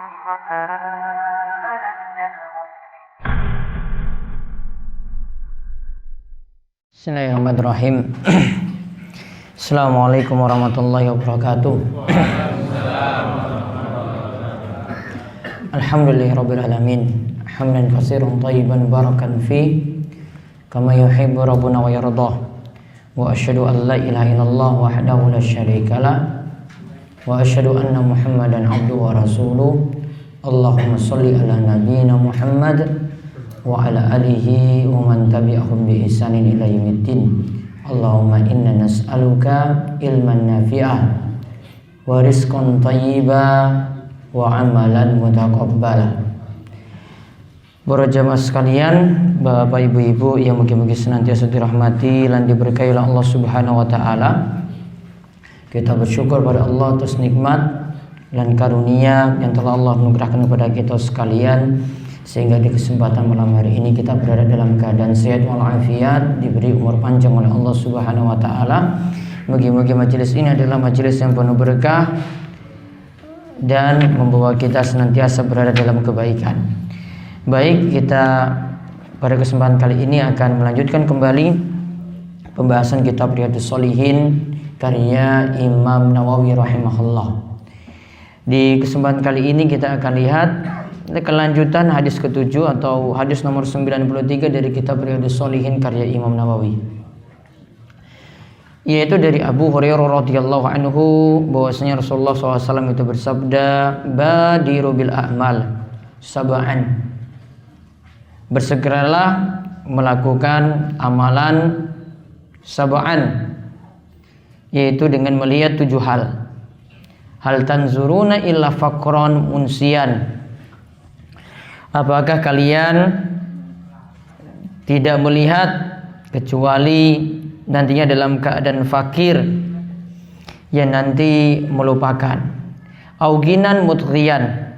Bismillahirrahmanirrahim. Assalamualaikum warahmatullahi wabarakatuh. Alhamdulillahirabbil alamin. Hamdan katsiran thayyiban barakan fi kama yuhibbu rabbuna wa yardah. Wa asyhadu an la ilaha illallah wahdahu la syarikalah wa asyhadu anna Muhammadan abduhu wa rasuluh. Allahumma shalli ala nabiyyina Muhammad wa ala alihi wa man tabi'ahum bi ihsanin ila yaumiddin. Allahumma inna nas'aluka ilman nafi'ah wa rizqan thayyiban wa amalan mutaqabbala. Para jamaah sekalian, Bapak Ibu-ibu yang mugi-mugi senantiasa dirahmati dan diberkahi oleh Allah Subhanahu wa taala. Kita bersyukur pada Allah atas nikmat dan karunia yang telah Allah anugerahkan kepada kita sekalian, sehingga di kesempatan malam hari ini kita berada dalam keadaan sehat walafiat, diberi umur panjang oleh Allah Subhanahu wa taala. Mugi-mugi majelis ini adalah majelis yang penuh berkah dan membawa kita senantiasa berada dalam kebaikan. Baik, kita pada kesempatan kali ini akan melanjutkan kembali pembahasan kitab Riyadhus Shalihin karya Imam Nawawi rahimahullah. Di kesempatan kali ini kita akan lihat kelanjutan hadis ke-7 atau hadis nomor 93 dari kitab Riyadhus Shalihin karya Imam Nawawi, yaitu dari Abu Hurairah radhiyallahu anhu bahwasanya Rasulullah SAW itu bersabda, badiru bil a'mal sab'an, bersegeralah melakukan amalan sab'an, yaitu dengan melihat 7 hal. Hal tanzuruna illa faqran munsian, apakah kalian tidak melihat kecuali nantinya dalam keadaan fakir yang nanti melupakan, auginan mutghiyan,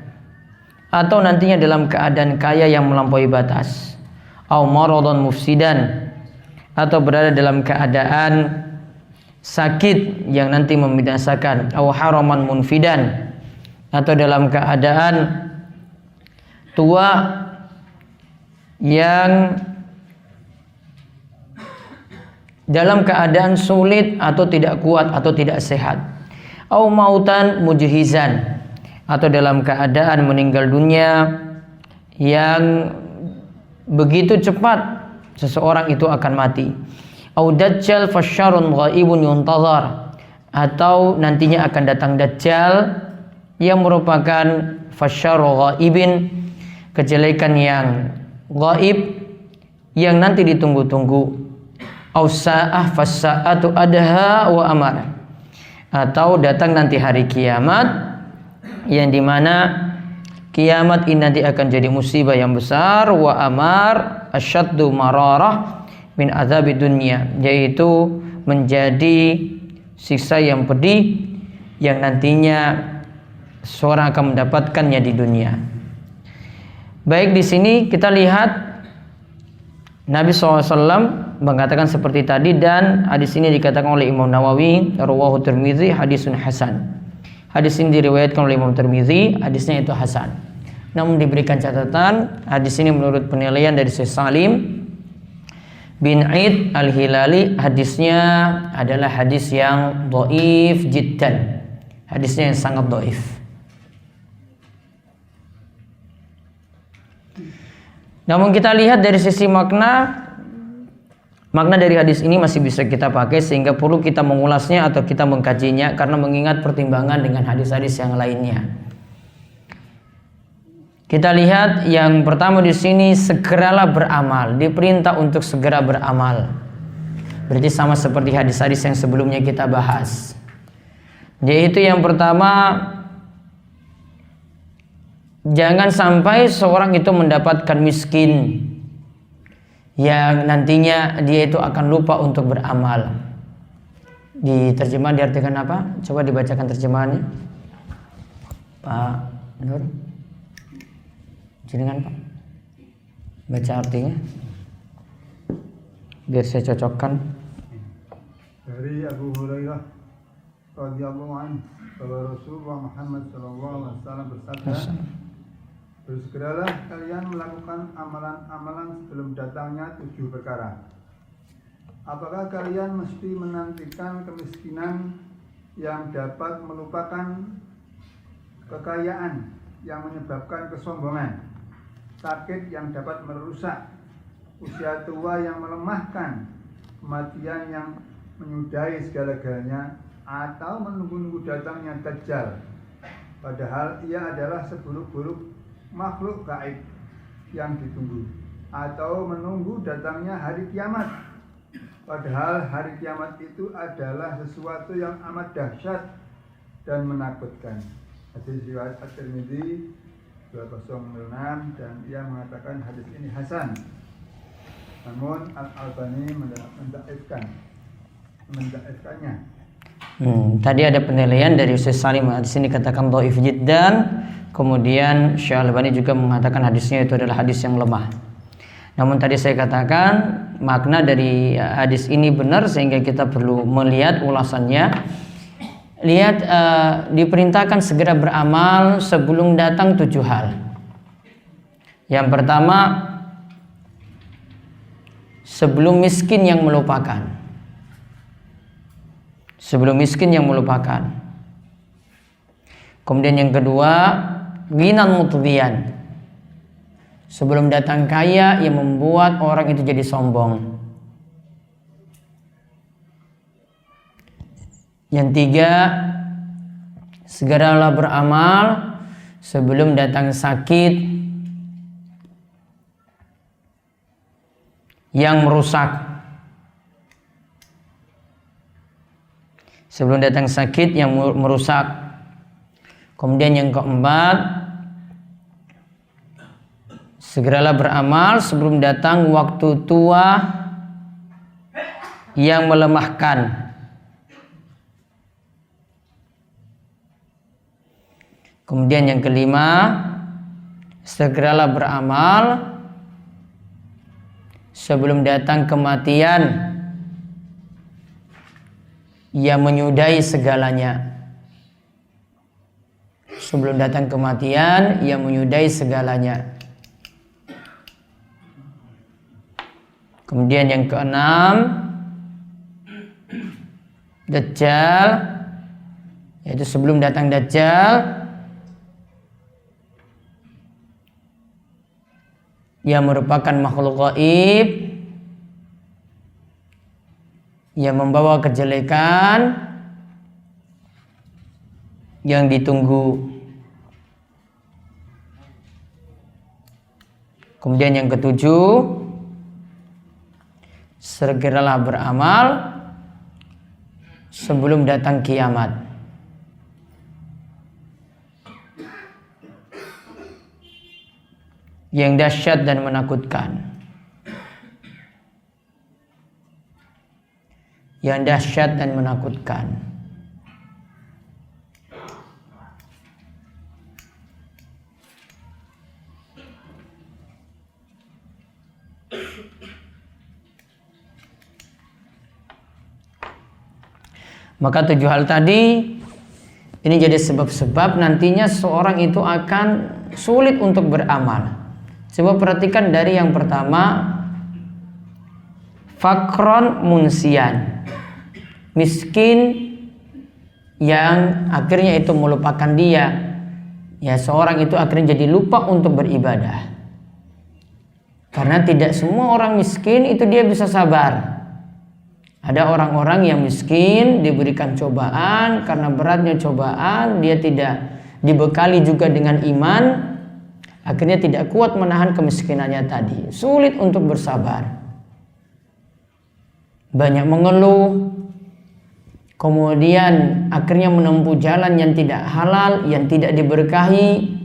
atau nantinya dalam keadaan kaya yang melampaui batas, au maradun mufsidan, atau berada dalam keadaan sakit yang nanti membinasakan, au haraman munfidan, atau dalam keadaan tua yang dalam keadaan sulit atau tidak kuat atau tidak sehat, au mautan mujhizan, atau dalam keadaan meninggal dunia yang begitu cepat seseorang itu akan mati, au dajjal fasyarun ghaibun yuntazar, atau nantinya akan datang dajjal yang merupakan fasyaru ghaibin, kejelekan yang gaib yang nanti ditunggu-tunggu, au sa'ah fasa'atu adha wa amar, atau datang nanti hari kiamat yang dimana kiamat ini nanti akan jadi musibah yang besar, wa amar asyaddu mararah min azabid dunya, yaitu menjadi siksa yang pedih yang nantinya seorang akan mendapatkannya di dunia. Baik, di sini kita lihat Nabi SAW mengatakan seperti tadi, dan hadis ini dikatakan oleh Imam Nawawi rawahu Tirmidzi hadisun hasan. Hadis ini diriwayatkan oleh Imam Tirmidzi, hadisnya itu hasan. Namun diberikan catatan, hadis ini menurut penilaian dari Syekh Salim bin Aid Al-Hilali, hadisnya adalah hadis yang dhaif jiddan. Hadisnya yang sangat dhaif. Namun kita lihat dari sisi makna dari hadis ini masih bisa kita pakai, sehingga perlu kita mengulasnya atau kita mengkajinya karena mengingat pertimbangan dengan hadis-hadis yang lainnya. Kita lihat yang pertama di sini, segeralah beramal, diperintah untuk segera beramal. Berarti sama seperti hadis-hadis yang sebelumnya kita bahas. Yaitu yang pertama, jangan sampai seorang itu mendapatkan miskin yang nantinya dia itu akan lupa untuk beramal. Di terjemahan diartikan apa? Coba dibacakan terjemahannya, Pak Nur. Jenengan Pak, baca artinya biar saya cocokkan. Dari Abu Hurairah radhiyallahu anhu, bahwa Rasulullah Muhammad SAW bersabda, bersegeralah kalian melakukan amalan-amalan sebelum datangnya 7 perkara. Apakah kalian mesti menantikan kemiskinan yang dapat melupakan kekayaan yang menyebabkan kesombongan, sakit yang dapat merusak, usia tua yang melemahkan, kematian yang menyudahi segala-galanya, atau menunggu-nunggu datangnya Dajjal, padahal ia adalah seburuk-buruk makhluk gaib yang ditunggu, atau menunggu datangnya hari kiamat, padahal hari kiamat itu adalah sesuatu yang amat dahsyat dan menakutkan. Hadis riwayat At-Tirmidzi 2006, dan ia mengatakan hadis ini hasan. Namun Al-Albani mendaifkannya. Tadi ada penilaian dari Ustaz Salim, di sini katakan dhaif jiddan. Kemudian Syekh Al-Albani juga mengatakan hadisnya itu adalah hadis yang lemah. Namun tadi saya katakan makna dari hadis ini benar, sehingga kita perlu melihat ulasannya. Lihat, diperintahkan segera beramal sebelum datang 7 hal. Yang pertama, sebelum miskin yang melupakan. Sebelum miskin yang melupakan. Kemudian yang kedua, ghinan mutghiyan. Sebelum datang kaya yang membuat orang itu jadi sombong. Yang tiga, segeralah beramal sebelum datang sakit yang merusak. Sebelum datang sakit yang merusak. Kemudian yang keempat, segeralah beramal sebelum datang waktu tua yang melemahkan. Kemudian yang kelima, segeralah beramal sebelum datang kematian yang menyudahi segalanya. Sebelum datang kematian yang menyudahi segalanya. Kemudian yang keenam, Dajjal, yaitu sebelum datang Dajjal yang merupakan makhluk gaib yang membawa kejelekan yang ditunggu. Kemudian yang ketujuh, segeralah beramal sebelum datang kiamat. Yang dahsyat dan menakutkan. Yang dahsyat dan menakutkan. Maka 7 hal tadi ini jadi sebab-sebab nantinya seorang itu akan sulit untuk beramal. Coba perhatikan dari yang pertama, fakron munsian, miskin yang akhirnya itu melupakan dia. Ya, seorang itu akhirnya jadi lupa untuk beribadah. Karena tidak semua orang miskin itu dia bisa sabar. Ada orang-orang yang miskin diberikan cobaan, karena beratnya cobaan dia tidak dibekali juga dengan iman, akhirnya tidak kuat menahan kemiskinannya tadi, sulit untuk bersabar, banyak mengeluh, kemudian akhirnya menempuh jalan yang tidak halal, yang tidak diberkahi,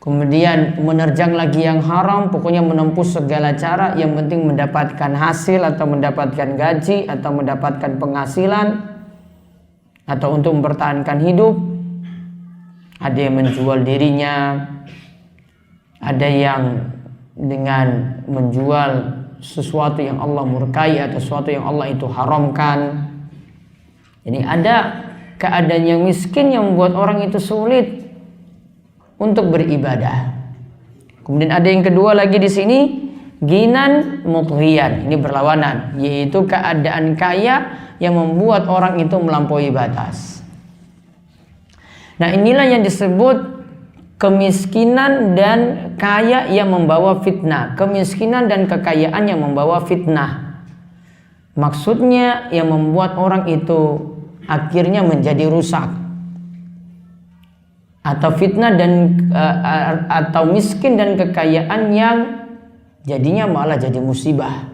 kemudian menerjang lagi yang haram, pokoknya menempuh segala cara, yang penting mendapatkan hasil atau mendapatkan gaji atau mendapatkan penghasilan atau untuk mempertahankan hidup. Ada yang menjual dirinya, ada yang dengan menjual sesuatu yang Allah murkai atau sesuatu yang Allah itu haramkan. Jadi ada keadaan yang miskin yang membuat orang itu sulit untuk beribadah. Kemudian ada yang kedua lagi di sini, ginan mutghiyan. Ini berlawanan, yaitu keadaan kaya yang membuat orang itu melampaui batas. Nah, inilah yang disebut kemiskinan dan kaya yang membawa fitnah. Kemiskinan dan kekayaan yang membawa fitnah. Maksudnya yang membuat orang itu akhirnya menjadi rusak. Atau fitnah dan atau miskin dan kekayaan yang jadinya malah jadi musibah.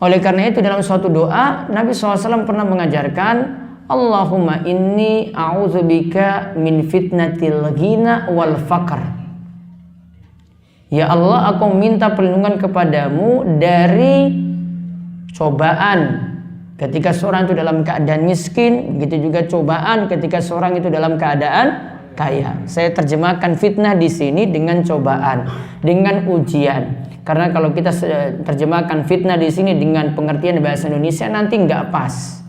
Oleh karena itu dalam suatu doa Nabi SAW pernah mengajarkan, Allahumma inni a'udzubika min fitnatil ghina wal faqr. Ya Allah, aku minta perlindungan kepadamu dari cobaan ketika seorang itu dalam keadaan miskin, begitu juga cobaan ketika seorang itu dalam keadaan kaya. Saya terjemahkan fitnah di sini dengan cobaan, dengan ujian. Karena kalau kita terjemahkan fitnah di sini dengan pengertian bahasa Indonesia nanti nggak pas.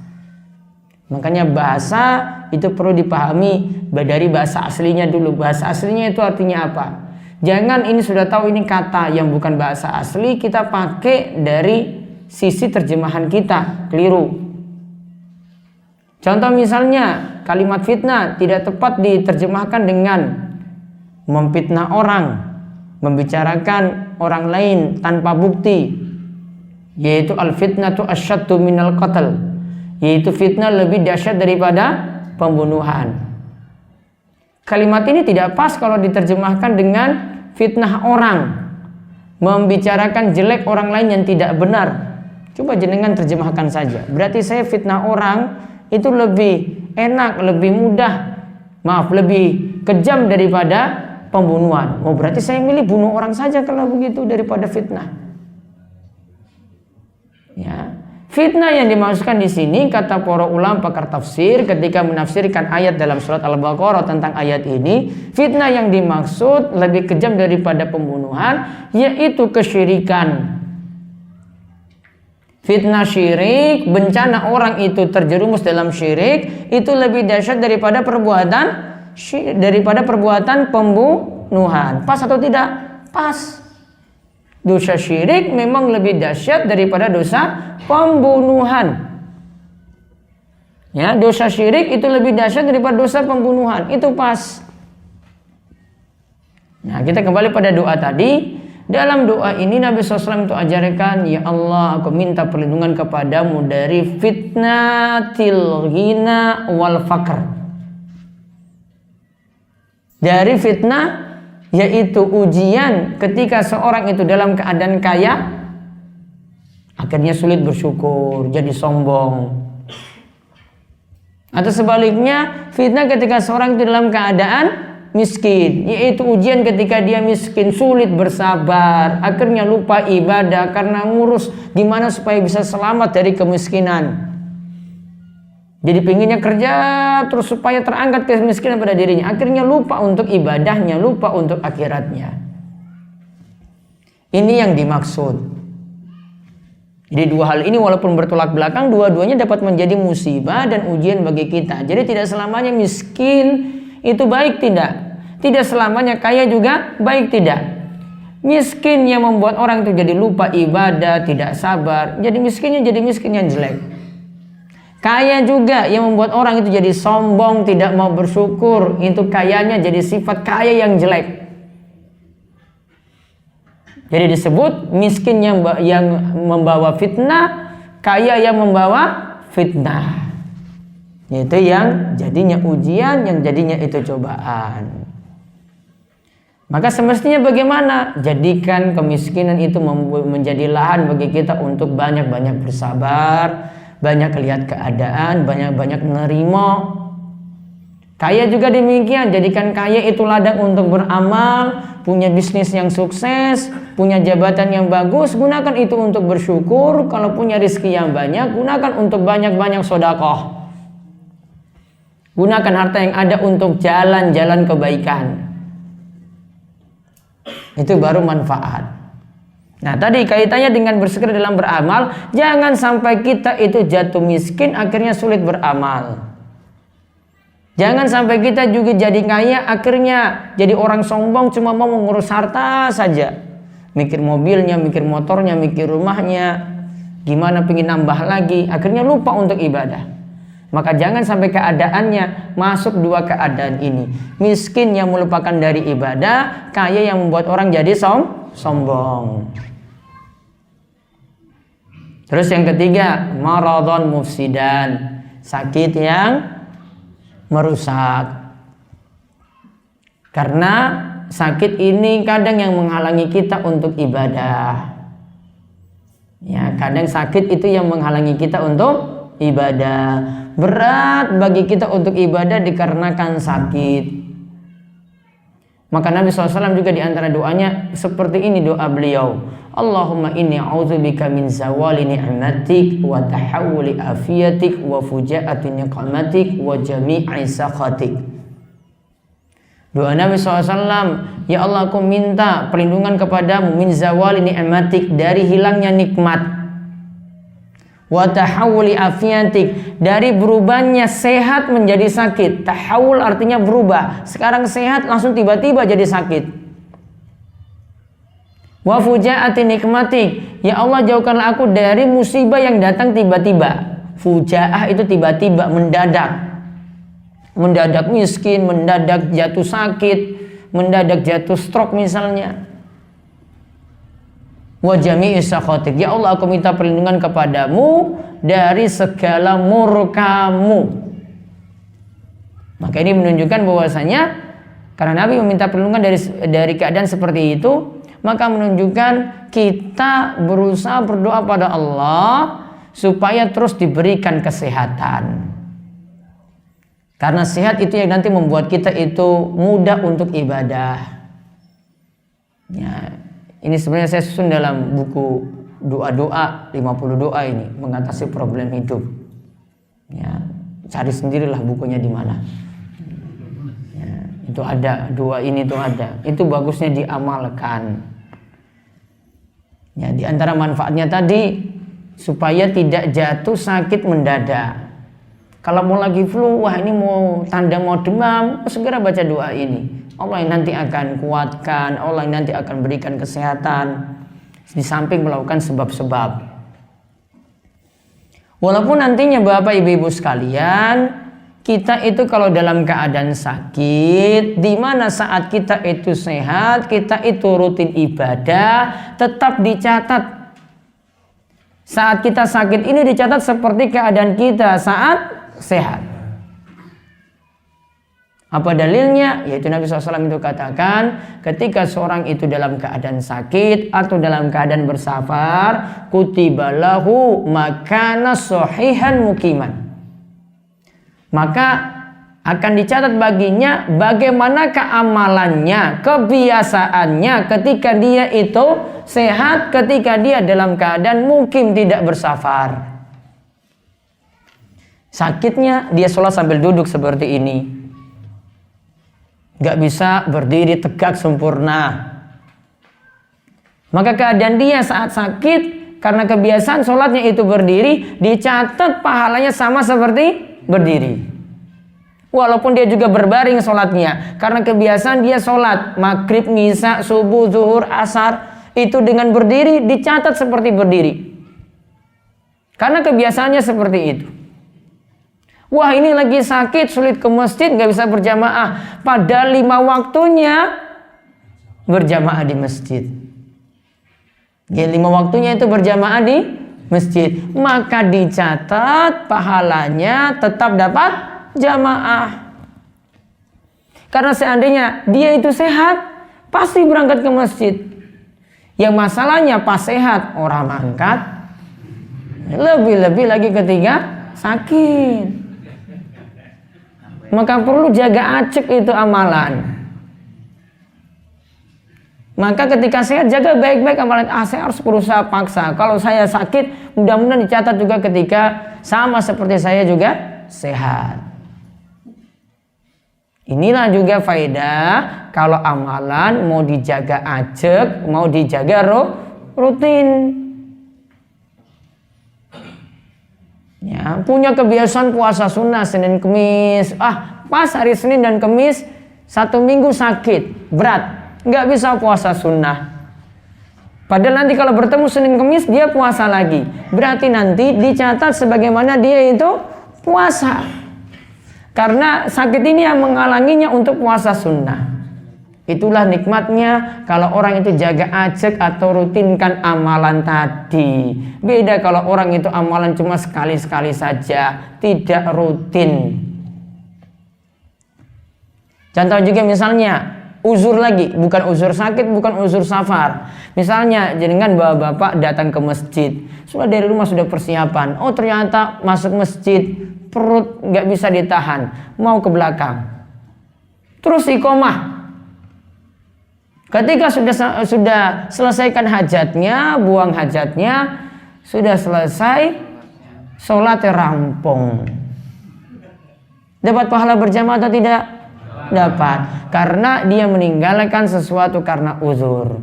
Makanya bahasa itu perlu dipahami dari bahasa aslinya dulu. Bahasa aslinya itu artinya apa? Jangan ini sudah tahu ini kata yang bukan bahasa asli kita pakai dari sisi terjemahan kita, keliru. Contoh misalnya kalimat fitnah tidak tepat diterjemahkan dengan memfitnah orang, membicarakan orang lain tanpa bukti, yaitu al-fitnatu asyaddu minal qatl, yaitu fitnah lebih dahsyat daripada pembunuhan. Kalimat ini tidak pas kalau diterjemahkan dengan fitnah orang, membicarakan jelek orang lain yang tidak benar. Coba jenengan terjemahkan saja. Berarti saya fitnah orang itu lebih enak, lebih mudah, lebih kejam daripada pembunuhan. Oh, berarti saya milih bunuh orang saja kalau begitu daripada fitnah. Ya. Fitnah yang dimaksudkan di sini kata para ulama pakar tafsir ketika menafsirkan ayat dalam surat Al-Baqarah tentang ayat ini, fitnah yang dimaksud lebih kejam daripada pembunuhan yaitu kesyirikan. Fitnah syirik, bencana orang itu terjerumus dalam syirik itu lebih dahsyat daripada perbuatan pembunuhan. Pas atau tidak? Pas. Dosa syirik memang lebih dahsyat daripada dosa pembunuhan. Ya, dosa syirik itu lebih dahsyat daripada dosa pembunuhan. Itu pas. Nah, kita kembali pada doa tadi. Dalam doa ini Nabi SAW itu ajarkan, ya Allah, aku minta perlindungan kepadamu dari fitnatil ghina wal faqr. Dari fitnah yaitu ujian ketika seorang itu dalam keadaan kaya akhirnya sulit bersyukur, jadi sombong. Atau sebaliknya fitnah ketika seorang itu dalam keadaan miskin, yaitu ujian ketika dia miskin, sulit bersabar, akhirnya lupa ibadah karena ngurus gimana supaya bisa selamat dari kemiskinan. Jadi pengennya kerja terus supaya terangkat kemiskinan pada dirinya. Akhirnya lupa untuk ibadahnya, lupa untuk akhiratnya. Ini yang dimaksud. Jadi dua hal ini walaupun bertolak belakang, dua-duanya dapat menjadi musibah dan ujian bagi kita. Jadi tidak selamanya miskin itu baik, tidak. Tidak selamanya kaya juga baik, tidak. Miskin yang membuat orang itu jadi lupa ibadah, tidak sabar. Jadi miskinnya jadi miskin yang jelek. Kaya juga yang membuat orang itu jadi sombong, tidak mau bersyukur. Itu kayanya jadi sifat kaya yang jelek. Jadi disebut miskin yang membawa fitnah, kaya yang membawa fitnah. Itu yang jadinya ujian, yang jadinya itu cobaan. Maka semestinya bagaimana? Jadikan kemiskinan itu menjadi lahan bagi kita untuk banyak-banyak bersabar, banyak lihat keadaan, banyak-banyak menerima. Kaya juga demikian, jadikan kaya itu ladang untuk beramal, punya bisnis yang sukses, punya jabatan yang bagus, gunakan itu untuk bersyukur. Kalau punya rezeki yang banyak, gunakan untuk banyak-banyak sedekah. Gunakan harta yang ada untuk jalan-jalan kebaikan. Itu baru manfaat. Nah tadi kaitannya dengan bersegera dalam beramal, jangan sampai kita itu jatuh miskin akhirnya sulit beramal. Jangan sampai kita juga jadi kaya akhirnya jadi orang sombong cuma mau mengurus harta saja. Mikir mobilnya, mikir motornya, mikir rumahnya, gimana pengen nambah lagi, akhirnya lupa untuk ibadah. Maka jangan sampai keadaannya masuk dua keadaan ini. Miskin yang melupakan dari ibadah, kaya yang membuat orang jadi sombong. Terus yang ketiga, maradhan mufsidan, sakit yang merusak. Karena sakit ini kadang yang menghalangi kita untuk ibadah. Ya, kadang sakit itu yang menghalangi kita untuk ibadah. Berat bagi kita untuk ibadah dikarenakan sakit. Maka Nabi SAW juga diantara doanya seperti ini doa beliau. Allahumma inni a'udzubika min zawali ni'matik wa tahawuli afiyatik wa fujaati niqamatik wa jami'i sakhatik. Doa Nabi SAW, ya Allah aku minta perlindungan kepadamu min zawali ni'matik, dari hilangnya nikmat, wa tahawuli afiyatik, dari berubahnya sehat menjadi sakit. Tahawul artinya berubah, sekarang sehat langsung tiba-tiba jadi sakit. Wa fujaati nikmatik, ya Allah jauhkanlah aku dari musibah yang datang tiba-tiba. Fujaah itu tiba-tiba, mendadak miskin, mendadak jatuh sakit, mendadak jatuh stroke misalnya. Wa jami'i sakhatik, ya Allah aku minta perlindungan kepadamu dari segala murkamu. Maka ini menunjukkan bahwasanya karena Nabi meminta perlindungan dari keadaan seperti itu, maka menunjukkan kita berusaha berdoa pada Allah supaya terus diberikan kesehatan. Karena sehat itu yang nanti membuat kita itu mudah untuk ibadah. Ya, ini sebenarnya saya susun dalam buku doa-doa, 50 doa ini mengatasi problem hidup. Ya, cari sendirilah bukunya di mana. Ya, itu ada, doa ini tuh ada. Itu bagusnya diamalkan. Ya, di antara manfaatnya tadi supaya tidak jatuh sakit mendadak. Kalau mau lagi flu, wah ini mau tanda mau demam, segera baca doa ini. Allah yang nanti akan kuatkan, Allah yang nanti akan berikan kesehatan. Di samping melakukan sebab-sebab. Walaupun nantinya Bapak Ibu sekalian, kita itu kalau dalam keadaan sakit, di mana saat kita itu sehat, kita itu rutin ibadah, tetap dicatat. Saat kita sakit ini dicatat seperti keadaan kita saat sehat. Apa dalilnya? Yaitu Nabi SAW itu katakan, ketika seorang itu dalam keadaan sakit atau dalam keadaan bersafar, kutiba lahu makana sahihan mukiman, maka akan dicatat baginya bagaimana keamalannya, kebiasaannya ketika dia itu sehat, ketika dia dalam keadaan mukim tidak bersafar. Sakitnya dia sholat sambil duduk seperti ini, gak bisa berdiri tegak sempurna. Maka keadaan dia saat sakit karena kebiasaan sholatnya itu berdiri, dicatat pahalanya sama seperti berdiri. Walaupun dia juga berbaring sholatnya, karena kebiasaan dia sholat maghrib, ngisya, subuh, zuhur, asar itu dengan berdiri, dicatat seperti berdiri. Karena kebiasaannya seperti itu. Wah ini lagi sakit, sulit ke masjid, gak bisa berjamaah. Padahal 5 waktunya berjamaah di masjid. Ya, 5 waktunya itu berjamaah di masjid. Maka dicatat pahalanya tetap dapat jamaah. Karena seandainya dia itu sehat, pasti berangkat ke masjid. Yang masalahnya pas sehat orang mangkat, lebih-lebih lagi ketika sakit. Maka perlu jaga acek itu amalan. Maka ketika sehat jaga baik-baik amalan. Saya harus berusaha paksa. Kalau saya sakit, mudah-mudahan dicatat juga ketika sama seperti saya juga sehat. Inilah juga faedah kalau amalan mau dijaga acek, mau dijaga rutin. Ya, punya kebiasaan puasa sunnah Senin Kemis. Pas hari Senin dan Kemis 1 minggu sakit berat, nggak bisa puasa sunnah. Padahal nanti kalau bertemu Senin Kemis dia puasa lagi. Berarti nanti dicatat sebagaimana dia itu puasa. Karena sakit ini yang menghalanginya untuk puasa sunnah. Itulah nikmatnya kalau orang itu jaga ajak atau rutinkan amalan tadi. Beda kalau orang itu amalan cuma sekali-sekali saja, tidak rutin. Contoh juga misalnya uzur lagi, bukan uzur sakit, bukan uzur safar. Misalnya jenengan bapak datang ke masjid, sudah dari rumah sudah persiapan. Oh ternyata masuk masjid perut nggak bisa ditahan, mau ke belakang. Terus iqomah. Ketika sudah selesaikan hajatnya, buang hajatnya, sudah selesai, sholatnya rampung. Dapat pahala berjamaah atau tidak? Dapat. Karena dia meninggalkan sesuatu karena uzur.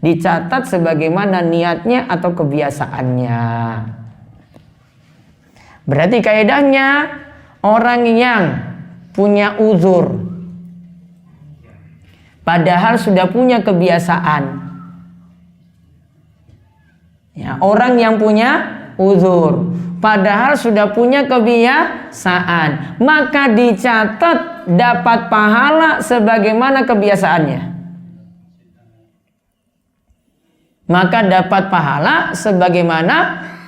Dicatat sebagaimana niatnya atau kebiasaannya. Berarti kaidahnya orang yang punya uzur padahal sudah punya kebiasaan. Ya, orang yang punya uzur padahal sudah punya kebiasaan, maka dicatat dapat pahala sebagaimana kebiasaannya. Maka dapat pahala sebagaimana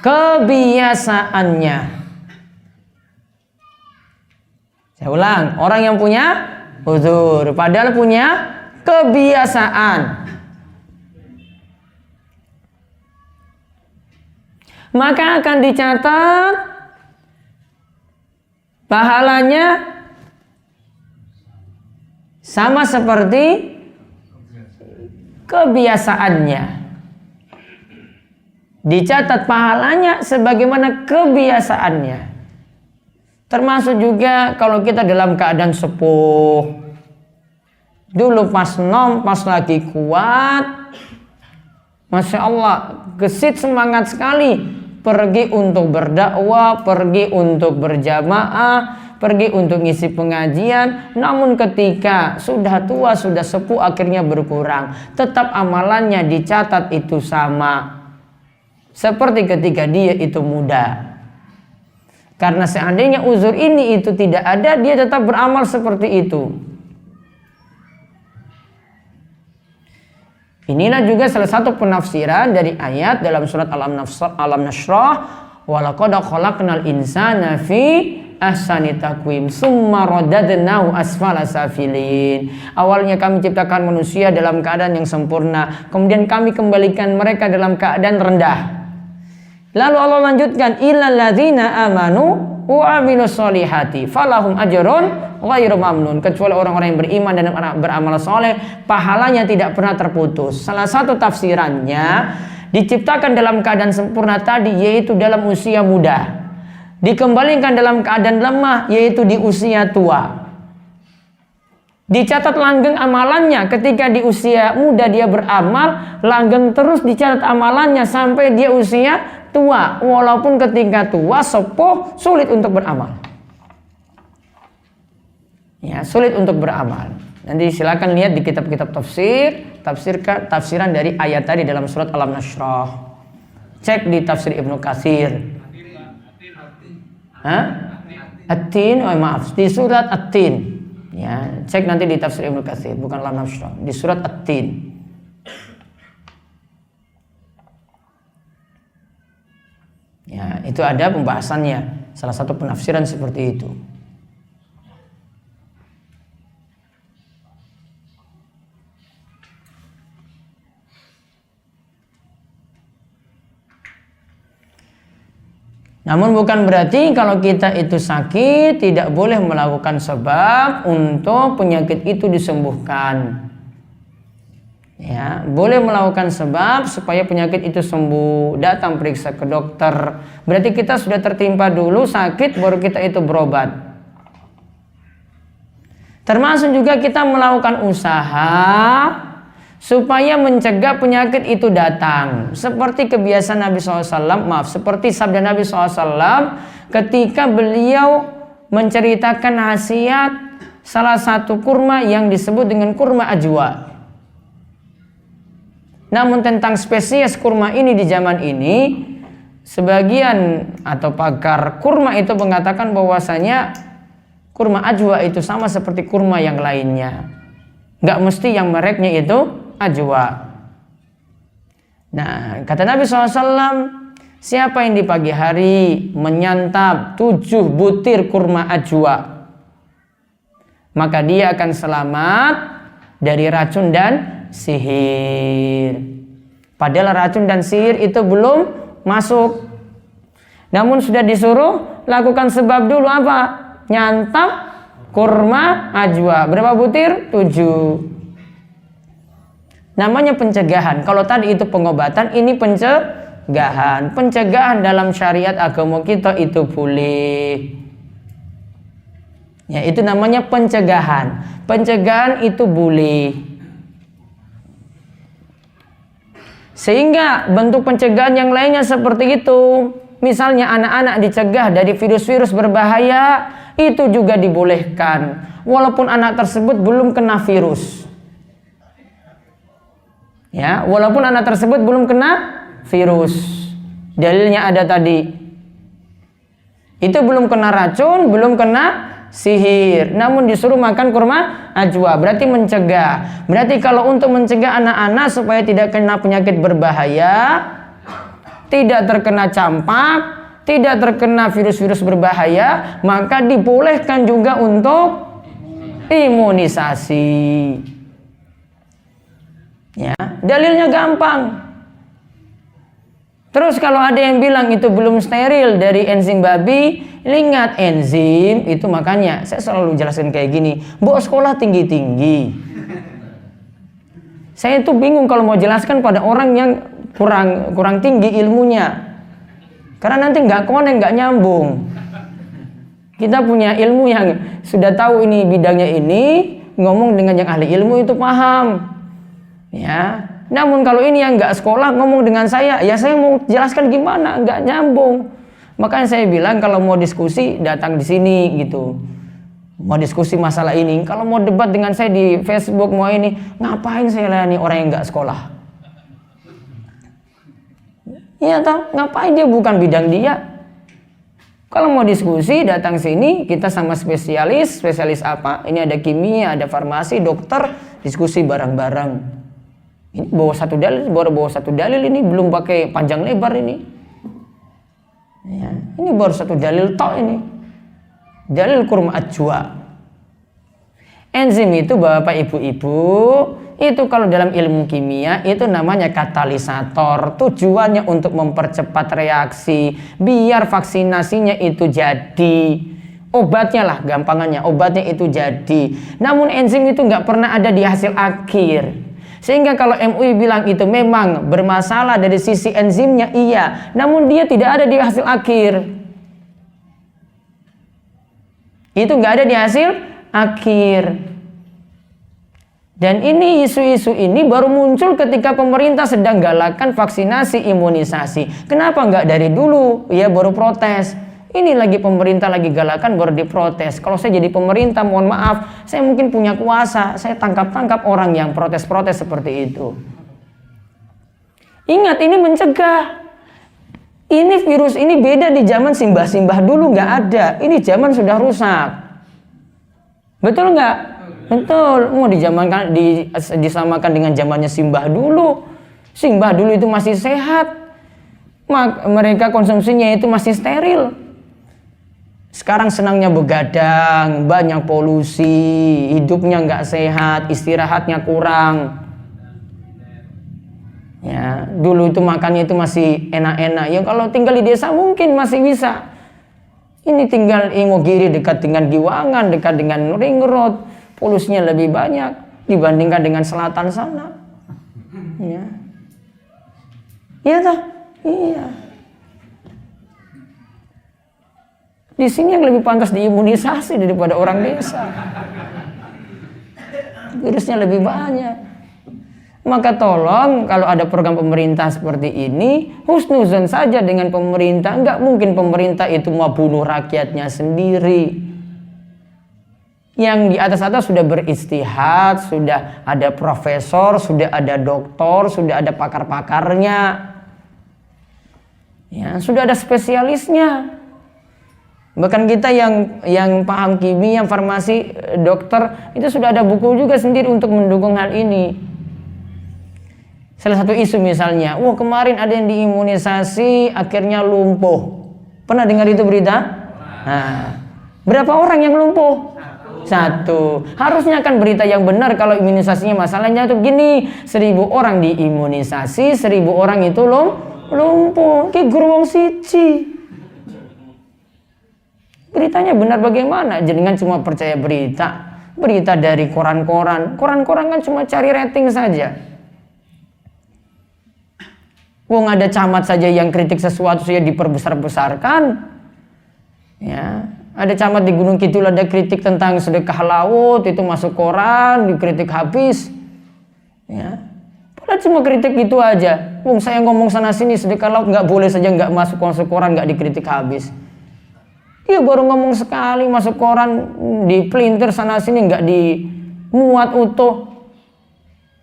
kebiasaannya. Saya ulang, orang yang punya uzur padahal punya kebiasaan, maka akan dicatat pahalanya sama seperti kebiasaannya. Dicatat pahalanya sebagaimana kebiasaannya. Termasuk juga kalau kita dalam keadaan sepuh. Dulu pas pas lagi kuat, Masya Allah, gesit semangat sekali. Pergi untuk berdakwah, pergi untuk berjamaah, pergi untuk ngisi pengajian. Namun ketika sudah tua, sudah sepuh, akhirnya berkurang. Tetap amalannya dicatat itu sama seperti ketika dia itu muda. Karena seandainya uzur ini itu tidak ada, dia tetap beramal seperti itu. Inilah juga salah satu penafsiran dari ayat dalam surat Alam Nashrah, walaqad khalaqnal insana fi ahsani taqwim summa radadnahu asfala safilin. Awalnya kami ciptakan manusia dalam keadaan yang sempurna, kemudian kami kembalikan mereka dalam keadaan rendah. Lalu Allah lanjutkan, illal ladzina amanu wa amilus solihati falahum ajrun ghairu mamnun. Kecuali orang-orang yang beriman dan beramal soleh, pahalanya tidak pernah terputus. Salah satu tafsirannya, diciptakan dalam keadaan sempurna tadi, yaitu dalam usia muda, dikembalikan dalam keadaan lemah, yaitu di usia tua. Dicatat langgeng amalannya ketika di usia muda dia beramal, langgeng terus dicatat amalannya sampai dia usia tua. Walaupun ketika tua sepuh sulit untuk beramal. Ya, sulit untuk beramal. Nanti silakan lihat di kitab-kitab tafsiran dari ayat tadi dalam surat Alam Nashrah. Cek di tafsir Ibnu Katsir. At-Tin, maaf, di surat At-Tin. Ya, cek nanti di tafsir Ibnu Katsir, bukan Alam Nashrah, di surat At-Tin. Ya, itu ada pembahasannya. Salah satu penafsiran seperti itu. Namun bukan berarti kalau kita itu sakit tidak boleh melakukan sebab untuk penyakit itu disembuhkan. Ya, boleh melakukan sebab supaya penyakit itu sembuh. Datang periksa ke dokter. Berarti kita sudah tertimpa dulu sakit baru kita itu berobat. Termasuk juga kita melakukan usaha supaya mencegah penyakit itu datang. Seperti kebiasaan Nabi SAW, seperti sabda Nabi SAW ketika beliau menceritakan khasiat salah satu kurma yang disebut dengan kurma ajwa. Namun tentang spesies kurma ini di zaman ini, sebagian atau pakar kurma itu mengatakan bahwasanya kurma ajwa itu sama seperti kurma yang lainnya. Nggak mesti yang mereknya itu ajwa. Nah, kata Nabi SAW, siapa yang di pagi hari menyantap 7 butir kurma ajwa, maka dia akan selamat dari racun dan sihir. Padahal racun dan sihir itu belum masuk. Namun sudah disuruh lakukan sebab dulu apa? Nyantap kurma ajwa. Berapa butir? 7. Namanya pencegahan. Kalau tadi itu pengobatan, ini pencegahan. Pencegahan dalam syariat agama kita itu boleh. Ya, itu namanya pencegahan. Pencegahan itu boleh. Sehingga bentuk pencegahan yang lainnya seperti itu. Misalnya anak-anak dicegah dari virus-virus berbahaya, itu juga dibolehkan. Walaupun anak tersebut belum kena virus. Ya, walaupun anak tersebut belum kena virus. Dalilnya ada tadi. Itu belum kena racun, belum kena sihir, namun disuruh makan kurma ajwa, berarti mencegah. Berarti kalau untuk mencegah anak-anak supaya tidak kena penyakit berbahaya, tidak terkena campak, tidak terkena virus-virus berbahaya, maka dibolehkan juga untuk imunisasi. Ya, dalilnya gampang. Terus kalau ada yang bilang itu belum steril dari enzim babi, ingat enzim itu, makanya saya selalu jelaskan kayak gini. Bawa sekolah tinggi-tinggi. Saya itu bingung kalau mau jelaskan pada orang yang kurang tinggi ilmunya. Karena nanti nggak connect, nggak nyambung. Kita punya ilmu yang sudah tahu ini bidangnya ini, ngomong dengan yang ahli ilmu itu paham. Ya, namun kalau ini yang nggak sekolah ngomong dengan saya, ya saya mau jelaskan gimana, nggak nyambung. Makanya saya bilang kalau mau diskusi datang di sini gitu. Mau diskusi masalah ini, kalau mau debat dengan saya di Facebook mau ini, ngapain saya layani orang yang nggak sekolah? Iya toh, ngapain, dia bukan bidang dia. Kalau mau diskusi datang sini, kita sama spesialis apa? Ini ada kimia, ada farmasi, dokter, diskusi bareng-bareng. Ini bawa satu dalil ini, belum pakai panjang lebar ini. Ya, ini baru satu dalil tok ini. Dalil kurma ajwa. Enzim itu Bapak Ibu-ibu, itu kalau dalam ilmu kimia itu namanya katalisator. Tujuannya untuk mempercepat reaksi, biar vaksinasinya itu jadi. Obatnya lah gampangannya, obatnya itu jadi. Namun enzim itu nggak pernah ada di hasil akhir. Sehingga kalau MUI bilang itu memang bermasalah dari sisi enzimnya, iya. Namun dia tidak ada di hasil akhir. Itu nggak ada di hasil akhir. Dan ini isu-isu ini baru muncul ketika pemerintah sedang galakkan vaksinasi imunisasi. Kenapa nggak dari dulu? Ya baru protes. Ini lagi pemerintah lagi galakan baru diprotes. Kalau saya jadi pemerintah, mohon maaf, saya mungkin punya kuasa, saya tangkap-tangkap orang yang protes-protes seperti itu. Ingat, ini mencegah. Ini virus ini beda di zaman simbah-simbah dulu, nggak ada. Ini zaman sudah rusak. Betul nggak? Betul. Mau disamakan dengan zamannya simbah dulu. Simbah dulu itu masih sehat. Mereka konsumsinya itu masih steril. Sekarang senangnya begadang, banyak polusi, hidupnya nggak sehat, istirahatnya kurang. Ya, dulu itu makannya itu masih enak-enak. Ya kalau tinggal di desa mungkin masih bisa. Ini tinggal Imogiri dekat dengan Giwangan, dekat dengan Ring Road, polusinya lebih banyak dibandingkan dengan selatan sana. Ya, iya toh? Iya. Di sini yang lebih pantas diimunisasi daripada orang desa. Virusnya lebih banyak. Maka tolong kalau ada program pemerintah seperti ini, husnuzon saja dengan pemerintah. Enggak mungkin pemerintah itu mau bunuh rakyatnya sendiri. Yang di atas sudah beristihad, sudah ada profesor, sudah ada doktor, sudah ada pakar-pakarnya. Ya, sudah ada spesialisnya. Bahkan kita yang paham kimia, farmasi, dokter, itu sudah ada buku juga sendiri untuk mendukung hal ini. Salah satu isu misalnya, kemarin ada yang diimunisasi akhirnya lumpuh. Pernah dengar itu berita? Nah, berapa orang yang lumpuh? 1. Harusnya kan berita yang benar kalau imunisasinya masalahnya itu gini, 1000 orang diimunisasi, 1000 orang itu lumpuh. Ki guru wong siji. Beritanya benar bagaimana? Jangan cuma percaya berita dari koran-koran. Koran-koran kan cuma cari rating saja. Wong ada camat saja yang kritik sesuatu saja diperbesar-besarkan. Ya, ada camat di Gunung Kidul ada kritik tentang sedekah laut, itu masuk koran, dikritik habis. Ya. Padahal cuma kritik gitu aja. Wong saya ngomong sana sini sedekah laut nggak boleh saja, nggak masuk koran, nggak dikritik habis. Iya baru ngomong sekali masuk koran, dipelintir sana sini nggak dimuat utuh.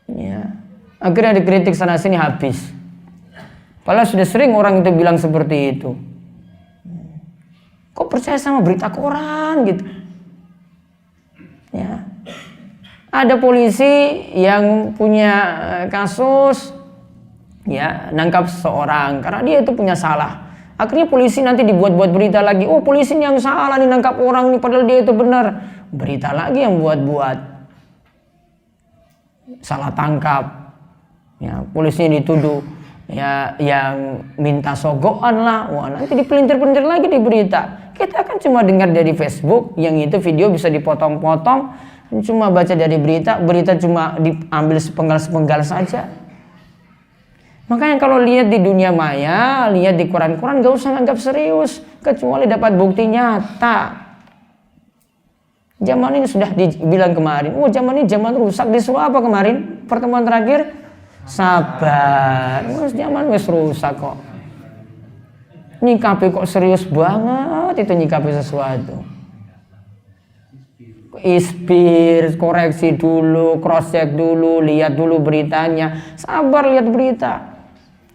Ya. Akhirnya dikritik sana sini habis. Padahal sudah sering orang itu bilang seperti itu. Kok percaya sama berita koran gitu? Ya. Ada polisi yang punya kasus, ya nangkap seseorang karena dia itu punya salah. Akhirnya polisi nanti dibuat-buat berita lagi. Polisi yang salah nih nangkap orang nih padahal dia itu benar. Berita lagi yang buat-buat. Salah tangkap. Ya, polisinya dituduh ya yang minta sogokan lah. Nanti dipelintir-pelintir lagi di berita. Kita kan cuma dengar dari Facebook, yang itu video bisa dipotong-potong, cuma baca dari berita cuma diambil sepenggal-sepenggal saja. Makanya kalau lihat di dunia maya, lihat di koran-koran gak usah anggap serius, kecuali dapat bukti nyata. Zaman ini sudah dibilang kemarin, zaman ini zaman rusak. Disuruh apa kemarin pertemuan terakhir? Sabar, zaman wes rusak kok. Nyikapi kok serius banget itu nyikapi sesuatu. Ispir, koreksi dulu, cross check dulu, lihat dulu beritanya. Sabar lihat berita.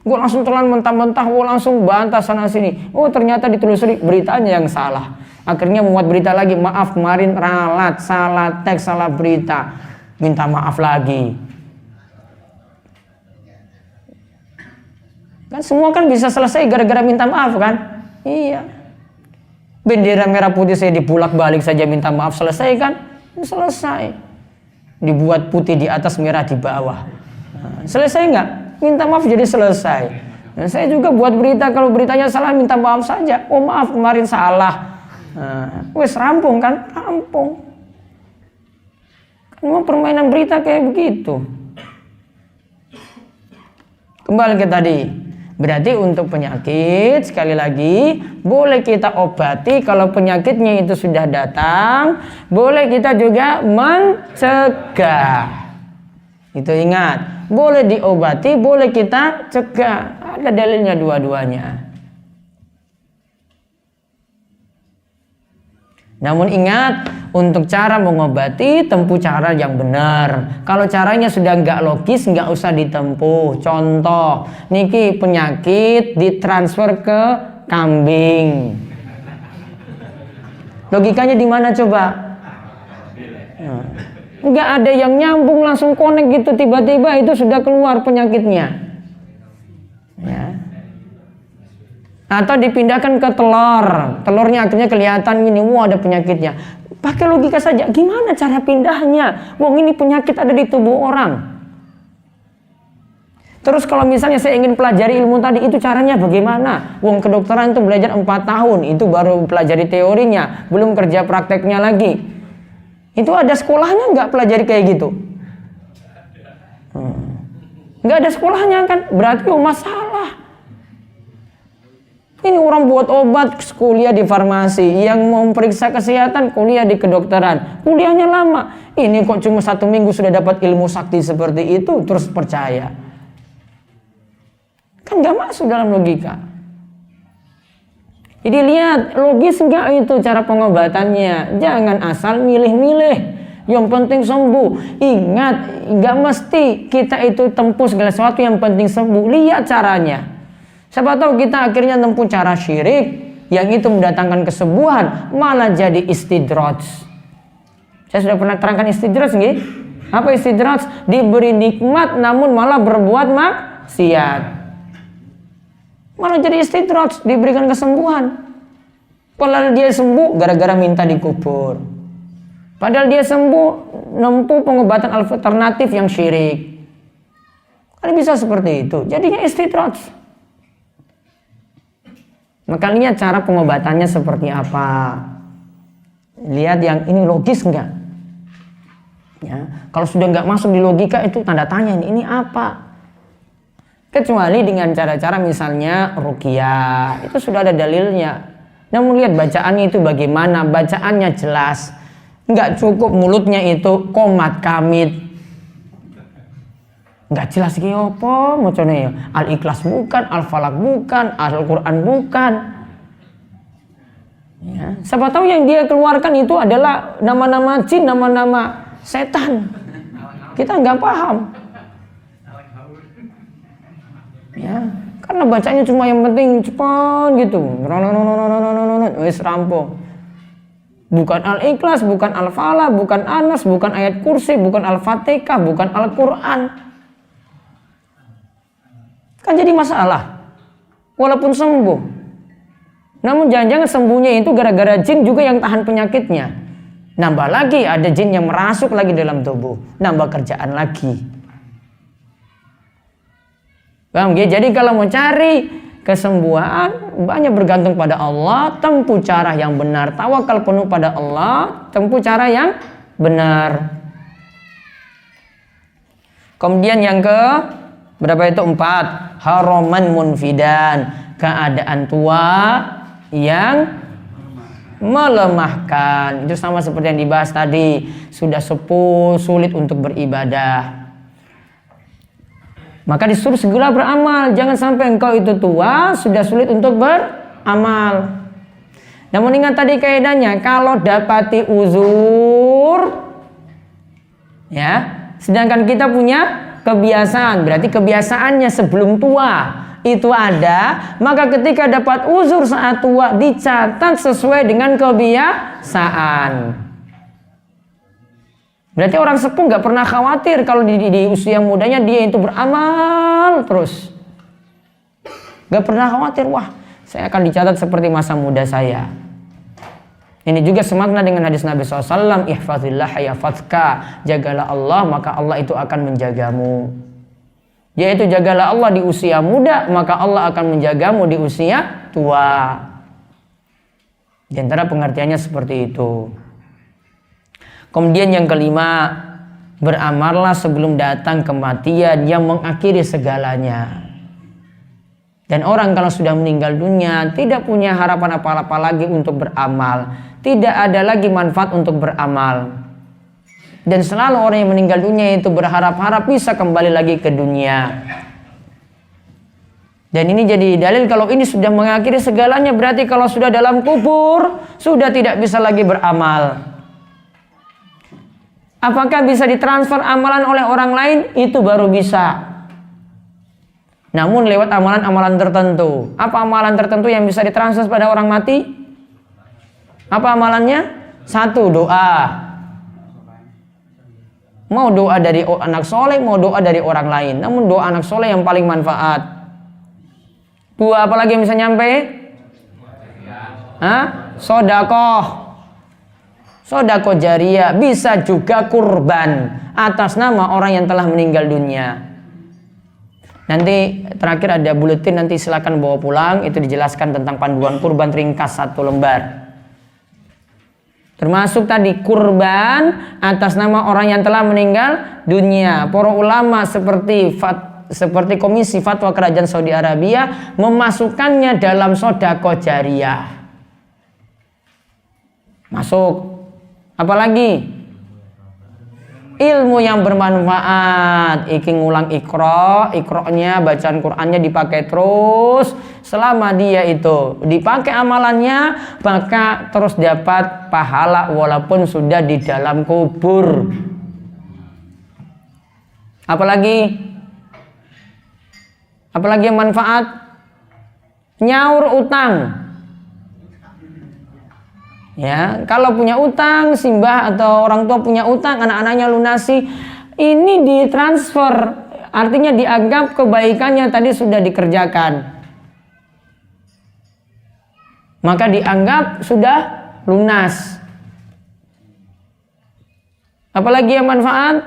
Gue langsung telan mentah-mentah, gue langsung bantah sana sini. Ternyata ditelusuri beritanya yang salah. Akhirnya muat berita lagi, maaf kemarin ralat, salah teks, salah berita. Minta maaf lagi. Kan semua kan bisa selesai gara-gara minta maaf kan? Iya. Bendera merah putih saya dibulak-balik saja minta maaf selesai kan? Selesai. Dibuat putih di atas, merah di bawah. Selesai nggak? Minta maaf jadi selesai. Dan saya juga buat berita, kalau beritanya salah minta maaf saja. Maaf kemarin salah. Wes rampung kan? Rampung. Kan mau permainan berita kayak begitu. Kembali ke tadi. Berarti untuk penyakit, sekali lagi, boleh kita obati kalau penyakitnya itu sudah datang. Boleh kita juga mencegah. Itu ingat, boleh diobati, boleh kita cegah. Ada dalilnya dua-duanya. Namun ingat, untuk cara mengobati, tempuh cara yang benar. Kalau caranya sudah nggak logis, nggak usah ditempuh. Contoh, niki penyakit ditransfer ke kambing. Logikanya di mana coba? Nggak ada yang nyambung langsung connect gitu, tiba-tiba itu sudah keluar penyakitnya. Ya. Atau dipindahkan ke telur, telurnya akhirnya kelihatan ini, ada penyakitnya. Pakai logika saja, gimana cara pindahnya? Ini penyakit ada di tubuh orang. Terus kalau misalnya saya ingin pelajari ilmu tadi, itu caranya bagaimana? Kedokteran itu belajar 4 tahun, itu baru pelajari teorinya, belum kerja prakteknya lagi. Itu ada sekolahnya nggak pelajari kayak gitu? Nggak ada sekolahnya kan? Berarti masalah. Ini orang buat obat, kuliah di farmasi. Yang mau periksa kesehatan, kuliah di kedokteran. Kuliahnya lama. Ini kok cuma 1 minggu sudah dapat ilmu sakti seperti itu, terus percaya. Kan gak masuk dalam logika. Jadi lihat, logis nggak itu cara pengobatannya. Jangan asal milih-milih. Yang penting sembuh. Ingat, nggak mesti kita itu tempuh segala sesuatu yang penting sembuh. Lihat caranya. Siapa tahu kita akhirnya tempuh cara syirik yang itu mendatangkan kesembuhan, malah jadi istidraj. Saya sudah pernah terangkan istidraj nggih? Apa istidraj? Diberi nikmat namun malah berbuat maksiat. Malah jadi istidraj, diberikan kesembuhan. Padahal dia sembuh gara-gara minta dikubur. Padahal dia sembuh nempuh pengobatan alternatif yang syirik. Kan bisa seperti itu. Jadinya istidraj. Maka lihat cara pengobatannya seperti apa. Lihat yang ini logis enggak? Ya, kalau sudah enggak masuk di logika itu tanda tanya ini apa? Kecuali dengan cara-cara misalnya ruqyah, itu sudah ada dalilnya. Namun lihat bacaannya itu bagaimana? Bacaannya jelas. Enggak cukup mulutnya itu qomat kamit. Enggak jelas iki apa macane ya. Al-Ikhlas bukan, Al-Falaq bukan, Al-Qur'an bukan. Ya, siapa tahu yang dia keluarkan itu adalah nama-nama jin, nama-nama setan. Kita enggak paham. Ya, karena bacanya cuma yang penting cepat gitu. Wis rampung. Bukan Al-Ikhlas, bukan Al-Falaq, bukan Anas, bukan ayat kursi, bukan Al-Fatihah, bukan Al-Qur'an. Kan jadi masalah. Walaupun sembuh. Namun jangan-jangan sembuhnya itu gara-gara jin juga yang tahan penyakitnya. Nambah lagi ada jin yang merasuk lagi dalam tubuh. Nambah kerjaan lagi. Paham ya? Jadi kalau mau cari kesembuhan, banyak bergantung pada Allah. Tempuh cara yang benar. Tawakal penuh pada Allah. Tempuh cara yang benar. Kemudian yang berapa itu? 4. Haraman munfidan, keadaan tua yang melemahkan. Itu sama seperti yang dibahas tadi. Sudah sepuh, sulit untuk beribadah. Maka disuruh segera beramal. Jangan sampai engkau itu tua, sudah sulit untuk beramal. Namun ingat tadi kaidahnya, kalau dapati uzur, ya, sedangkan kita punya kebiasaan, berarti kebiasaannya sebelum tua itu ada, maka ketika dapat uzur saat tua dicatat sesuai dengan kebiasaan. Berarti orang sepuh nggak pernah khawatir kalau di usia mudanya dia itu beramal terus, nggak pernah khawatir. Wah, saya akan dicatat seperti masa muda saya. Ini juga semakna dengan hadis Nabi SAW, ihfazillah yahfazka, jagalah Allah maka Allah itu akan menjagamu. Yaitu jagalah Allah di usia muda maka Allah akan menjagamu di usia tua. Di antara pengertiannya seperti itu. Kemudian yang kelima, beramallah sebelum datang kematian yang mengakhiri segalanya. Dan orang kalau sudah meninggal dunia tidak punya harapan apa-apa lagi untuk beramal. Tidak ada lagi manfaat untuk beramal. Dan selalu orang yang meninggal dunia itu berharap-harap bisa kembali lagi ke dunia. Dan ini jadi dalil kalau ini sudah mengakhiri segalanya, berarti kalau sudah dalam kubur sudah tidak bisa lagi beramal. Apakah bisa ditransfer amalan oleh orang lain? Itu baru bisa. Namun lewat amalan-amalan tertentu. Apa amalan tertentu yang bisa ditransfer pada orang mati? Apa amalannya? 1, doa. Mau doa dari anak soleh, mau doa dari orang lain. Namun doa anak soleh yang paling manfaat. 2, apalagi yang bisa nyampe? Sodakoh. Sodakoh jariyah. Bisa juga kurban atas nama orang yang telah meninggal dunia. Nanti terakhir ada buletin, nanti silakan bawa pulang. Itu dijelaskan tentang panduan kurban ringkas 1 lembar. Termasuk tadi kurban atas nama orang yang telah meninggal dunia. Para ulama seperti seperti Komisi Fatwa Kerajaan Saudi Arabia memasukkannya dalam sedekah jariyah. Masuk. Apalagi? Ilmu yang bermanfaat, iki ngulang ikro'nya, bacaan Qur'annya dipakai terus selama dia itu dipakai amalannya, maka terus dapat pahala walaupun sudah di dalam kubur. Apalagi yang manfaat? Nyaur utang. Ya, kalau punya utang, simbah atau orang tua punya utang, anak-anaknya lunasi, ini ditransfer, artinya dianggap kebaikannya tadi sudah dikerjakan. Maka dianggap sudah lunas. Apalagi yang manfaat?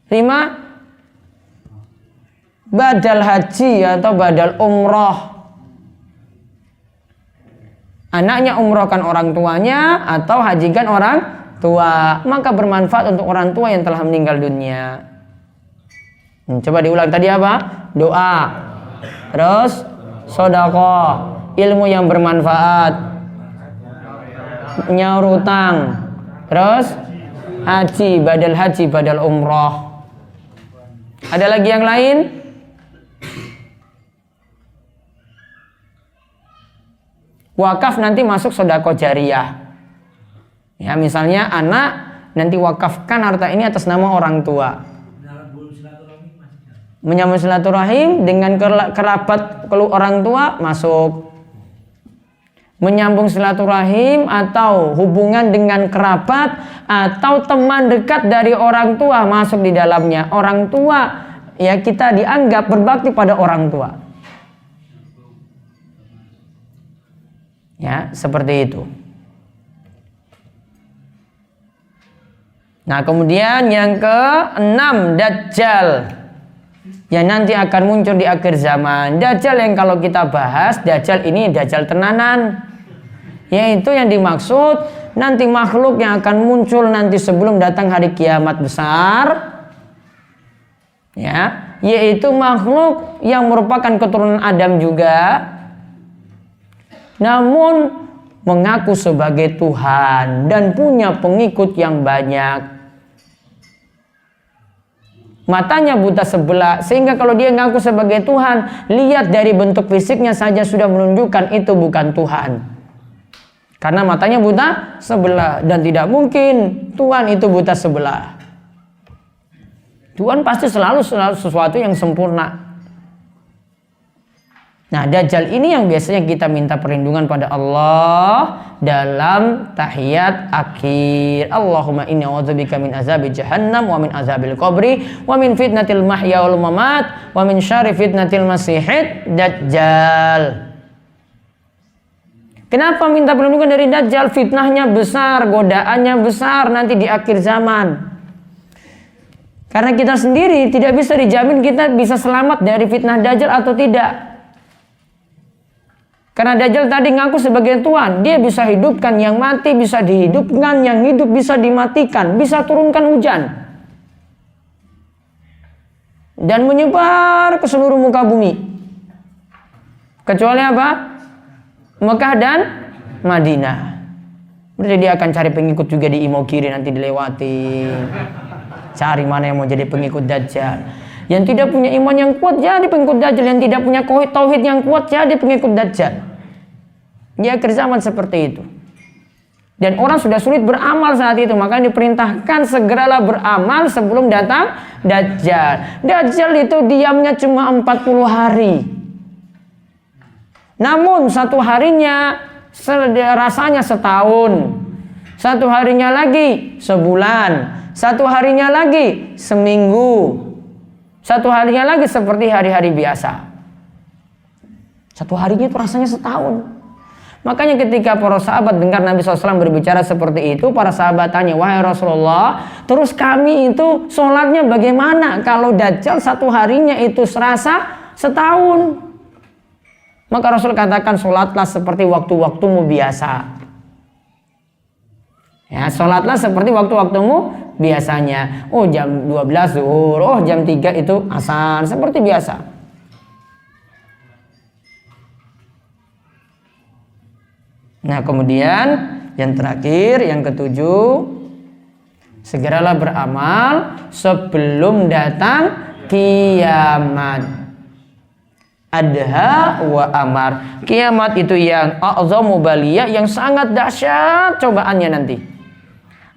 5. Badal haji atau badal umroh. Anaknya umrohkan orang tuanya atau hajikan orang tua, maka bermanfaat untuk orang tua yang telah meninggal dunia. Coba diulang tadi apa? Doa, terus sedekah, ilmu yang bermanfaat, nyaur utang, terus haji, badal umroh. Ada lagi yang lain? Wakaf nanti masuk sedekah jariyah. Ya, misalnya anak nanti wakafkan harta ini atas nama orang tua. Menyambung silaturahim dengan kerabat orang tua masuk. Menyambung silaturahim atau hubungan dengan kerabat atau teman dekat dari orang tua masuk di dalamnya. Orang tua, ya kita dianggap berbakti pada orang tua. Ya, seperti itu. Nah, kemudian yang ke-6, Dajjal. Yang nanti akan muncul di akhir zaman. Dajjal yang kalau kita bahas, Dajjal ini Dajjal tenanan. Yaitu yang dimaksud nanti makhluk yang akan muncul nanti sebelum datang hari kiamat besar. Ya, yaitu makhluk yang merupakan keturunan Adam juga. Namun mengaku sebagai Tuhan dan punya pengikut yang banyak. Matanya buta sebelah, sehingga kalau dia ngaku sebagai Tuhan, lihat dari bentuk fisiknya saja sudah menunjukkan itu bukan Tuhan. Karena matanya buta sebelah, dan tidak mungkin Tuhan itu buta sebelah. Tuhan pasti selalu sesuatu yang sempurna. Nah, Dajjal ini yang biasanya kita minta perlindungan pada Allah dalam tahiyat akhir. Allahumma inni a'udzubika min azabi jahannam wa min azabil qabri wa min fitnatil mahya wal mamat wa min syarri fitnatil masihid dajjal. Kenapa minta perlindungan dari Dajjal? Fitnahnya besar, godaannya besar nanti di akhir zaman. Karena kita sendiri tidak bisa dijamin kita bisa selamat dari fitnah Dajjal atau tidak. Karena Dajjal tadi ngaku sebagai Tuhan, dia bisa hidupkan yang mati, bisa dihidupkan, yang hidup bisa dimatikan, bisa turunkan hujan. Dan menyebar ke seluruh muka bumi. Kecuali apa? Mekah dan Madinah. Berarti dia akan cari pengikut juga di Imogiri nanti dilewati. Cari mana yang mau jadi pengikut Dajjal. Yang tidak punya iman yang kuat jadi pengikut Dajjal. Yang tidak punya tauhid yang kuat jadi pengikut Dajjal. Ya, akhir zaman seperti itu. Dan orang sudah sulit beramal saat itu. Maka diperintahkan segeralah beramal sebelum datang Dajjal. Dajjal itu diamnya cuma 40 hari. Namun satu harinya rasanya setahun. Satu harinya lagi sebulan. Satu harinya lagi seminggu. Satu harinya lagi seperti hari-hari biasa. Satu harinya itu rasanya setahun. Makanya ketika para sahabat dengar Nabi SAW berbicara seperti itu, para sahabat tanya, wahai Rasulullah, terus kami itu sholatnya bagaimana kalau Dajjal satu harinya itu serasa setahun? Maka Rasul katakan, sholatlah seperti waktu-waktumu biasa. Ya, sholatlah seperti waktu-waktumu biasanya. Oh, jam 12 zuhur, oh jam 3 itu asar, seperti biasa. Nah, kemudian yang terakhir, yang ketujuh, segeralah beramal sebelum datang kiamat. Adha wa amar. Kiamat itu yang a'zamu baliyah, yang sangat dahsyat cobaannya nanti.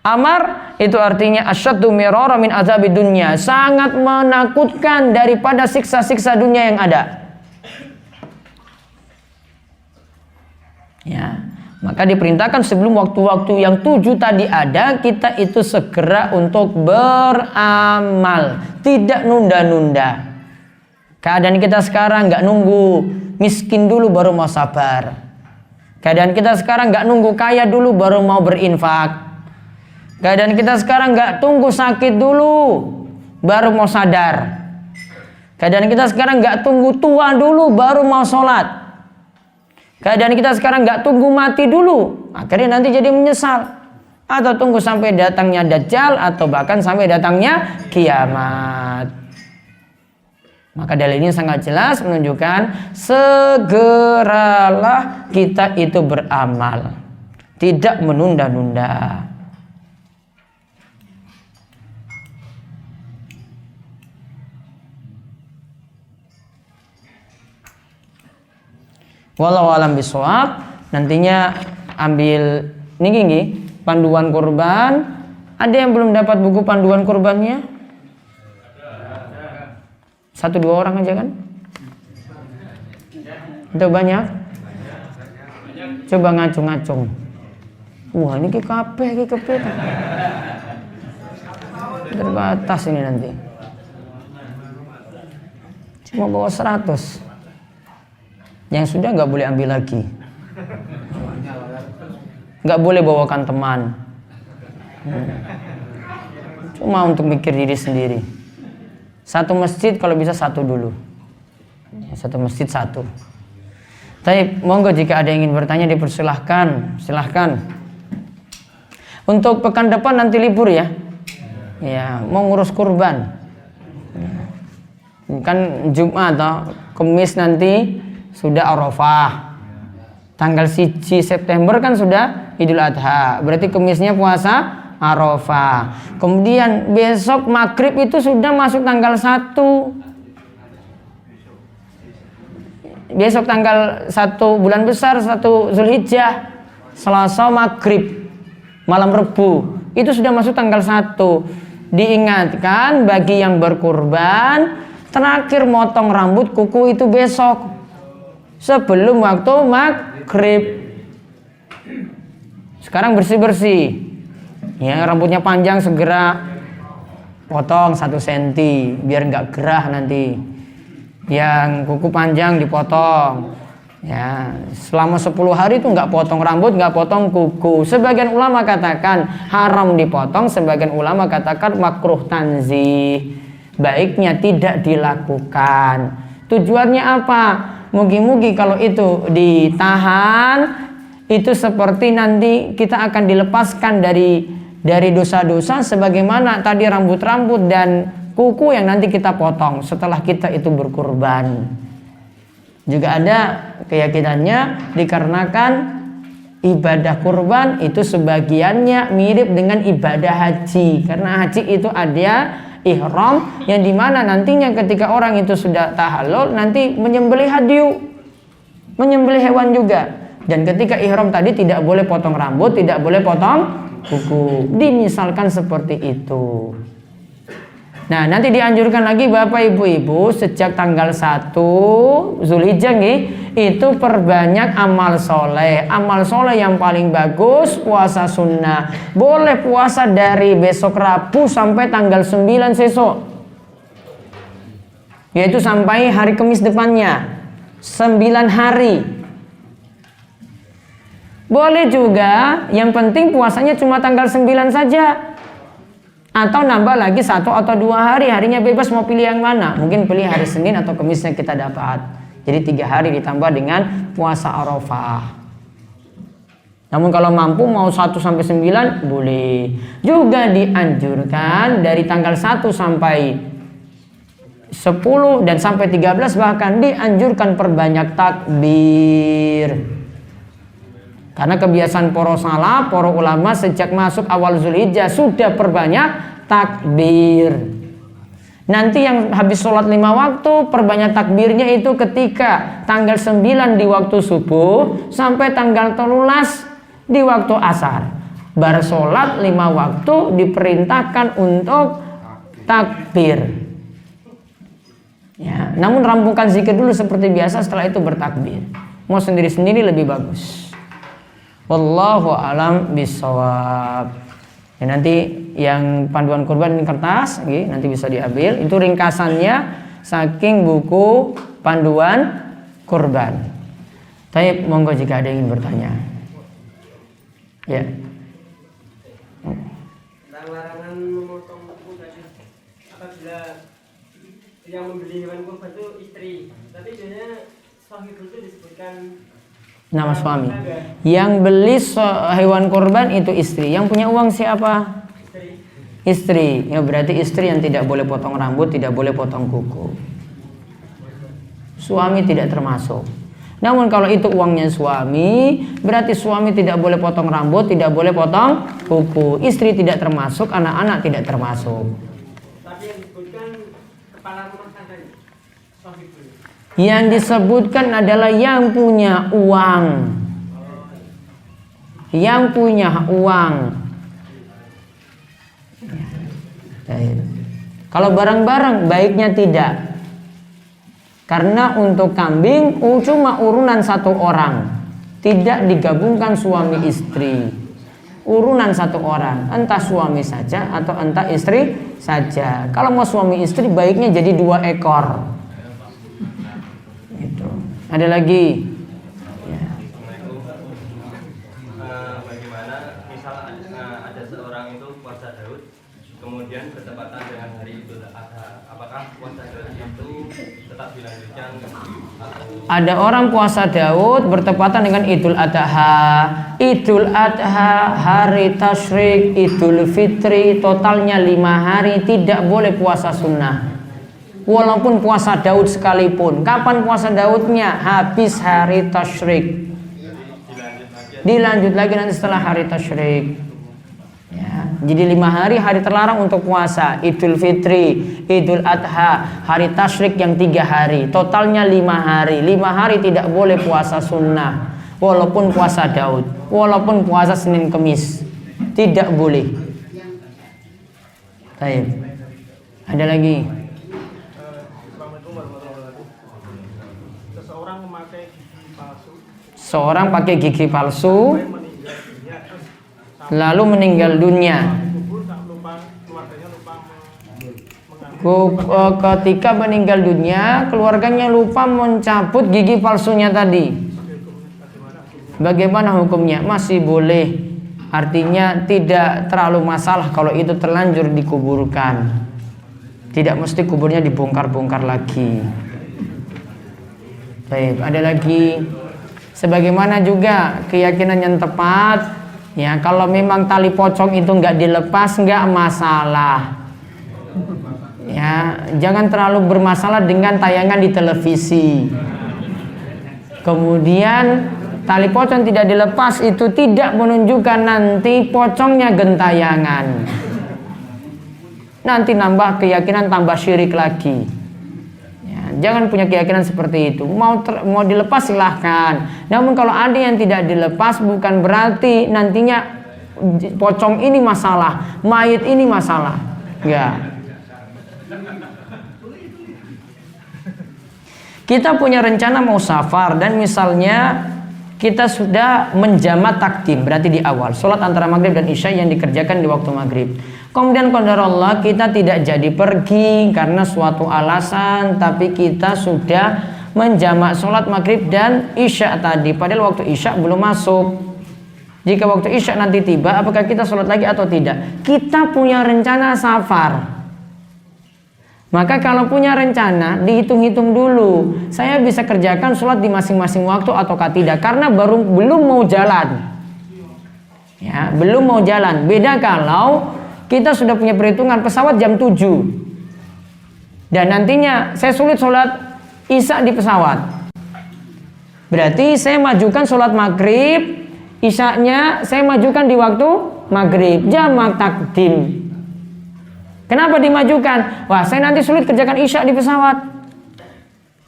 Amar itu artinya asyaddu mirara min azabid dunya, sangat menakutkan daripada siksa-siksa dunia yang ada. Ya, maka diperintahkan sebelum waktu-waktu yang 7 tadi ada, kita itu segera untuk beramal, tidak nunda-nunda. Keadaan kita sekarang nggak nunggu miskin dulu baru mau sabar. Keadaan kita sekarang nggak nunggu kaya dulu baru mau berinfak. Keadaan kita sekarang nggak tunggu sakit dulu baru mau sadar. Keadaan kita sekarang nggak tunggu tua dulu baru mau sholat. Keadaan kita sekarang nggak tunggu mati dulu, akhirnya nanti jadi menyesal. Atau tunggu sampai datangnya Dajjal, atau bahkan sampai datangnya kiamat. Maka dalil ini sangat jelas menunjukkan segeralah kita itu beramal, tidak menunda-nunda. Wallahu alam bisawab. Nantinya ambil niki panduan kurban. Ada yang belum dapat buku panduan kurbannya? 1-2 orang aja kan? Itu banyak? Coba ngacung-ngacung. Wah, ini kabeh iki kepet. Terbatas ini nanti. Cuma bawa 100. Yang sudah nggak boleh ambil lagi. Nggak boleh bawakan teman. Cuma untuk mikir diri sendiri. Satu masjid kalau bisa 1 dulu. Satu masjid 1. Tapi monggo jika ada yang ingin bertanya dipersilahkan, silahkan. Untuk pekan depan nanti libur ya. Ya, mau ngurus kurban. Kan Jumat atau Kamis nanti sudah Arafah. Tanggal 1 September kan sudah Idul Adha. Berarti Kamisnya puasa Arafah. Kemudian besok maghrib itu sudah masuk tanggal 1. Besok tanggal 1 bulan besar, 1 Zulhijjah, Selasa maghrib, malam Rebu, itu sudah masuk tanggal 1. Diingatkan bagi yang berkurban, terakhir motong rambut kuku itu besok, sebelum waktu maghrib. Sekarang bersih-bersih. Ya, rambutnya panjang segera potong 1 cm biar nggak gerah nanti. Yang kuku panjang dipotong. Ya, selama 10 hari itu nggak potong rambut, nggak potong kuku. Sebagian ulama katakan haram dipotong, sebagian ulama katakan makruh tanzih. Baiknya tidak dilakukan. Tujuannya apa? Mugi-mugi kalau itu ditahan, itu seperti nanti kita akan dilepaskan dari dosa-dosa sebagaimana tadi rambut-rambut dan kuku yang nanti kita potong setelah kita itu berkurban. Juga ada keyakinannya dikarenakan ibadah kurban itu sebagiannya mirip dengan ibadah haji. Karena haji itu ada ihram yang dimana nantinya ketika orang itu sudah tahallul nanti menyembelih hadyu, menyembelih hewan juga. Dan ketika ihram tadi tidak boleh potong rambut, tidak boleh potong kuku. Dimisalkan seperti itu. Nah, nanti dianjurkan lagi Bapak Ibu-ibu sejak tanggal 1 Zulhijjah itu perbanyak amal soleh. Amal soleh yang paling bagus puasa sunnah. Boleh puasa dari besok Rabu sampai tanggal 9 besok, yaitu sampai hari Kamis depannya, 9 hari. Boleh juga, yang penting puasanya cuma tanggal 9 saja. Atau nambah lagi 1 atau 2 hari, harinya bebas mau pilih yang mana. Mungkin pilih hari Senin atau Kamisnya kita dapat. Jadi 3 hari ditambah dengan puasa Arafah. Namun kalau mampu mau 1 sampai 9 boleh. Juga dianjurkan dari tanggal 1 sampai 10 dan sampai 13 bahkan dianjurkan perbanyak takbir. Karena kebiasaan para salaf, para ulama sejak masuk awal Zulhijjah sudah perbanyak takbir. Nanti yang habis sholat 5 waktu perbanyak takbirnya itu ketika tanggal 9 di waktu subuh sampai tanggal 13 di waktu asar. Bar sholat 5 waktu diperintahkan untuk takbir. Ya, namun rampungkan zikir dulu seperti biasa, setelah itu bertakbir. Mau sendiri-sendiri lebih bagus. Wallahu alam bisawab. Ya, nanti yang panduan kurban ini kertas, nanti bisa diambil. Itu ringkasannya saking buku panduan kurban. Tapi monggo jika ada yang ingin bertanya. Ya. Larangan memotong kuku tadi. Apabila yang membeli hewan kurban itu istri, tapi biasanya sahibul itu disebutkan Nama suami. Yang beli hewan kurban itu istri. Yang punya uang siapa? Istri. Ya berarti istri yang tidak boleh potong rambut, tidak boleh potong kuku. Suami tidak termasuk. Namun kalau itu uangnya suami, berarti suami tidak boleh potong rambut, tidak boleh potong kuku. Istri tidak termasuk, anak-anak tidak termasuk. Tapi yang disebutkan kepala rumah tangga. Yang disebutkan adalah yang punya uang. Yang punya uang. Kalau barang-barang baiknya tidak. Karena untuk kambing cuma urunan 1 orang. Tidak digabungkan suami istri. Urunan 1 orang. Entah suami saja atau entah istri saja. Kalau mau suami istri baiknya jadi 2 ekor. Ada lagi ya. Bagaimana misal ada seorang itu puasa Daud kemudian bertepatan dengan hari Idul Adha, apakah puasa Daud itu tetap dilanjutkan atau... Ada orang puasa Daud bertepatan dengan Idul Adha. Idul Adha, hari tasyrik, Idul Fitri, totalnya 5 hari tidak boleh puasa sunnah. Walaupun puasa Daud sekalipun. Kapan puasa Daudnya? Habis hari tasyrik. Dilanjut lagi nanti setelah hari tasyrik. Ya, jadi 5 hari terlarang untuk puasa. Idul Fitri, Idul Adha, hari tasyrik yang 3 hari. Totalnya 5 hari. 5 hari tidak boleh puasa sunnah. Walaupun puasa Daud. Walaupun puasa Senin Kemis. Tidak boleh. Baik. Ada lagi? Seorang pakai gigi palsu lalu meninggal dunia. Ketika meninggal dunia, keluarganya lupa mencabut gigi palsunya tadi. Bagaimana hukumnya? Masih boleh. Artinya tidak terlalu masalah kalau itu terlanjur dikuburkan. Tidak mesti kuburnya dibongkar-bongkar lagi. Baik, ada lagi. Sebagaimana juga keyakinan yang tepat, ya kalau memang tali pocong itu nggak dilepas nggak masalah. Ya, jangan terlalu bermasalah dengan tayangan di televisi. Kemudian tali pocong tidak dilepas itu tidak menunjukkan nanti pocongnya gentayangan. Nanti nambah keyakinan, tambah syirik lagi. Jangan punya keyakinan seperti itu. Mau dilepas silahkan. Namun kalau ada yang tidak dilepas bukan berarti nantinya pocong ini masalah, mayit ini masalah. Enggak. Kita punya rencana mau safar dan misalnya kita sudah menjamak takdim, berarti di awal sholat antara maghrib dan isya yang dikerjakan di waktu maghrib. Kemudian qadarullah kita tidak jadi pergi karena suatu alasan, tapi kita sudah menjamak sholat maghrib dan isya tadi, padahal waktu isya belum masuk. Jika waktu isya nanti tiba, apakah kita sholat lagi atau tidak? Kita punya rencana safar. Maka kalau punya rencana, dihitung-hitung dulu. Saya bisa kerjakan sholat di masing-masing waktu ataukah tidak, karena belum mau jalan. Ya, belum mau jalan. Beda kalau kita sudah punya perhitungan pesawat jam 7. Dan nantinya saya sulit sholat isya di pesawat. Berarti saya majukan sholat maghrib, isyanya saya majukan di waktu maghrib, jamak takdim. Kenapa dimajukan? Wah, saya nanti sulit kerjakan isya di pesawat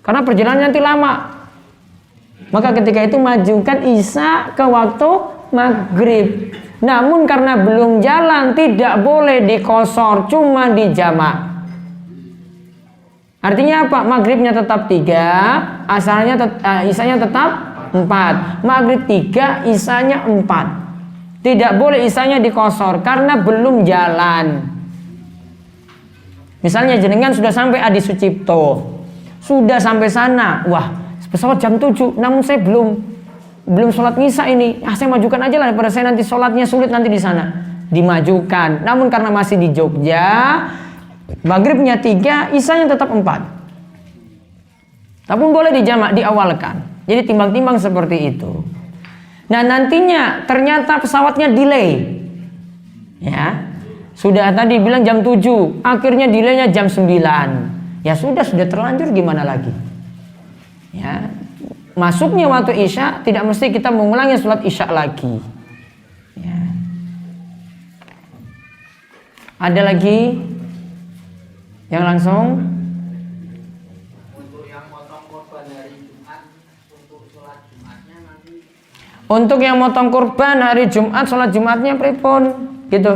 karena perjalanan nanti lama. Maka ketika itu majukan isya ke waktu maghrib. Namun karena belum jalan tidak boleh dikosor, cuma dijamak. Artinya apa? Maghribnya tetap 3, isyanya tetap 4. Maghrib 3, isyanya 4. Tidak boleh isyanya dikosor karena belum jalan. Misalnya jenengan sudah sampai Adi Sucipto, sudah sampai sana, wah pesawat jam 7, namun saya belum sholat isya ini. Saya majukan aja lah daripada saya nanti sholatnya sulit nanti di sana. Dimajukan. Namun karena masih di Jogja, maghribnya 3, isyanya tetap 4. Tapi boleh dijamak, diawalkan. Jadi timbang-timbang seperti itu. Nah nantinya ternyata pesawatnya delay. Ya, sudah tadi bilang jam 7, akhirnya delaynya jam 9. Ya sudah terlanjur, gimana lagi? Ya, masuknya waktu isya tidak mesti kita mengulangi sholat isya lagi. Ya. Ada lagi yang langsung? Untuk yang motong korban hari Jumat, untuk sholat Jumatnya nanti. Untuk yang motong kurban hari Jumat, sholat Jumatnya pripun? Gitu.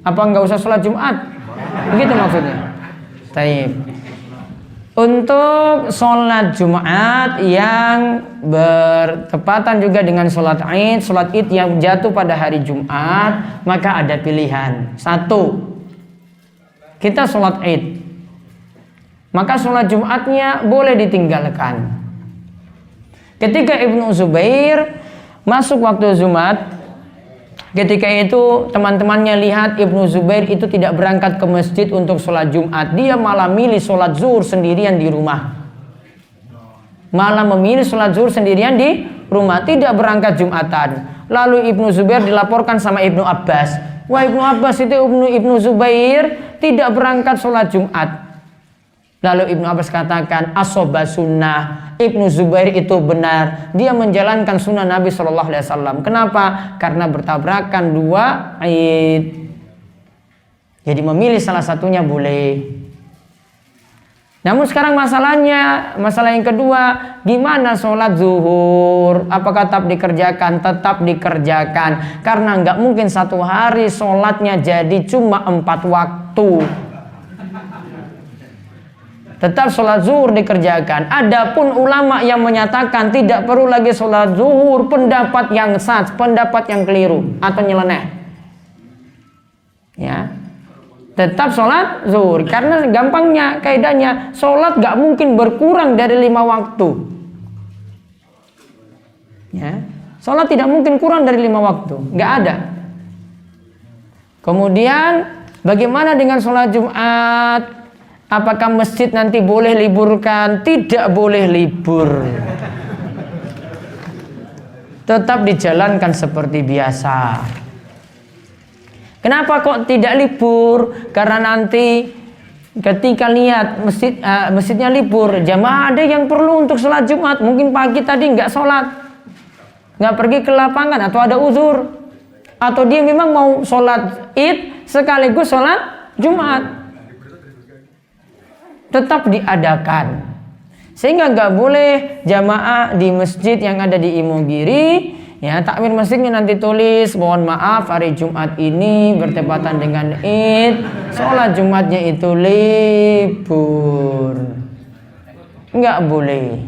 Apa nggak usah sholat Jumat? Begitu maksudnya. Taib. Untuk sholat Jumat yang bertepatan juga dengan sholat Id yang jatuh pada hari Jumat, maka ada pilihan. 1, kita sholat Id, maka sholat Jumatnya boleh ditinggalkan. Ketika Ibnu Zubair masuk waktu Jumat, ketika itu teman-temannya lihat Ibnu Zubair itu tidak berangkat ke masjid untuk sholat Jumat. Dia malah milih sholat zuhur sendirian di rumah. Malah memilih sholat zuhur sendirian di rumah, tidak berangkat Jumatan. Lalu Ibnu Zubair dilaporkan sama Ibnu Abbas. Wah, Ibnu Abbas itu Ibnu Zubair tidak berangkat sholat Jumat. Lalu Ibnu Abbas katakan, asoba sunnah. Ibnu Zubair itu benar, dia menjalankan sunnah Nabi SAW. Kenapa? Karena bertabrakan 2 Id. Jadi memilih salah satunya boleh. Namun sekarang masalah yang kedua, gimana sholat zuhur? Apakah tetap dikerjakan? Tetap dikerjakan. Karena nggak mungkin satu hari sholatnya jadi cuma 4 waktu. Tetap sholat zuhur dikerjakan. Adapun ulama yang menyatakan tidak perlu lagi sholat zuhur, pendapat yang sah, pendapat yang keliru atau nyeleneh. Ya, tetap sholat zuhur karena gampangnya kaidahnya sholat gak mungkin berkurang dari 5 waktu. Ya, sholat tidak mungkin kurang dari 5 waktu, gak ada. Kemudian bagaimana dengan sholat Jumat? Apakah masjid nanti boleh liburkan? Tidak boleh libur. Tetap dijalankan seperti biasa. Kenapa kok tidak libur? Karena nanti ketika lihat masjidnya libur, jamaah ada yang perlu untuk sholat Jumat. Mungkin pagi tadi nggak sholat, nggak pergi ke lapangan atau ada uzur, atau dia memang mau sholat Id sekaligus sholat Jumat. Tetap diadakan, sehingga nggak boleh jamaah di masjid yang ada di Imogiri, ya takmir masjidnya nanti tulis mohon maaf hari Jumat ini bertepatan dengan Id, sholat Jumatnya itu libur, nggak boleh.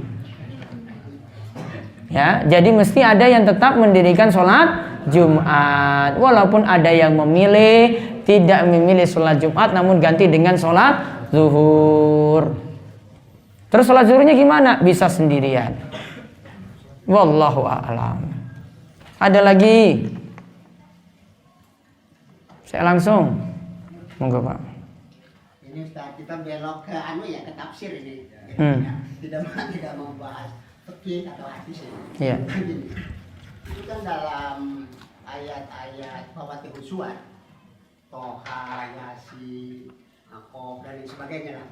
Ya, jadi mesti ada yang tetap mendirikan sholat Jumat, walaupun ada yang memilih tidak memilih sholat Jumat namun ganti dengan sholat zuhur. Terus sholat zuhurnya gimana? Bisa sendirian. Wallahu a'lam. Ada lagi? Saya langsung. Monggo Pak. Ini Ustaz, kita belok ke ke tafsir ini. Tidak membahas fikih atau hadis ini. Iya. Itu kan dalam ayat-ayat Fawaatihus Suwar, Toha, Yasin, Qaf dan lain sebagainya lah.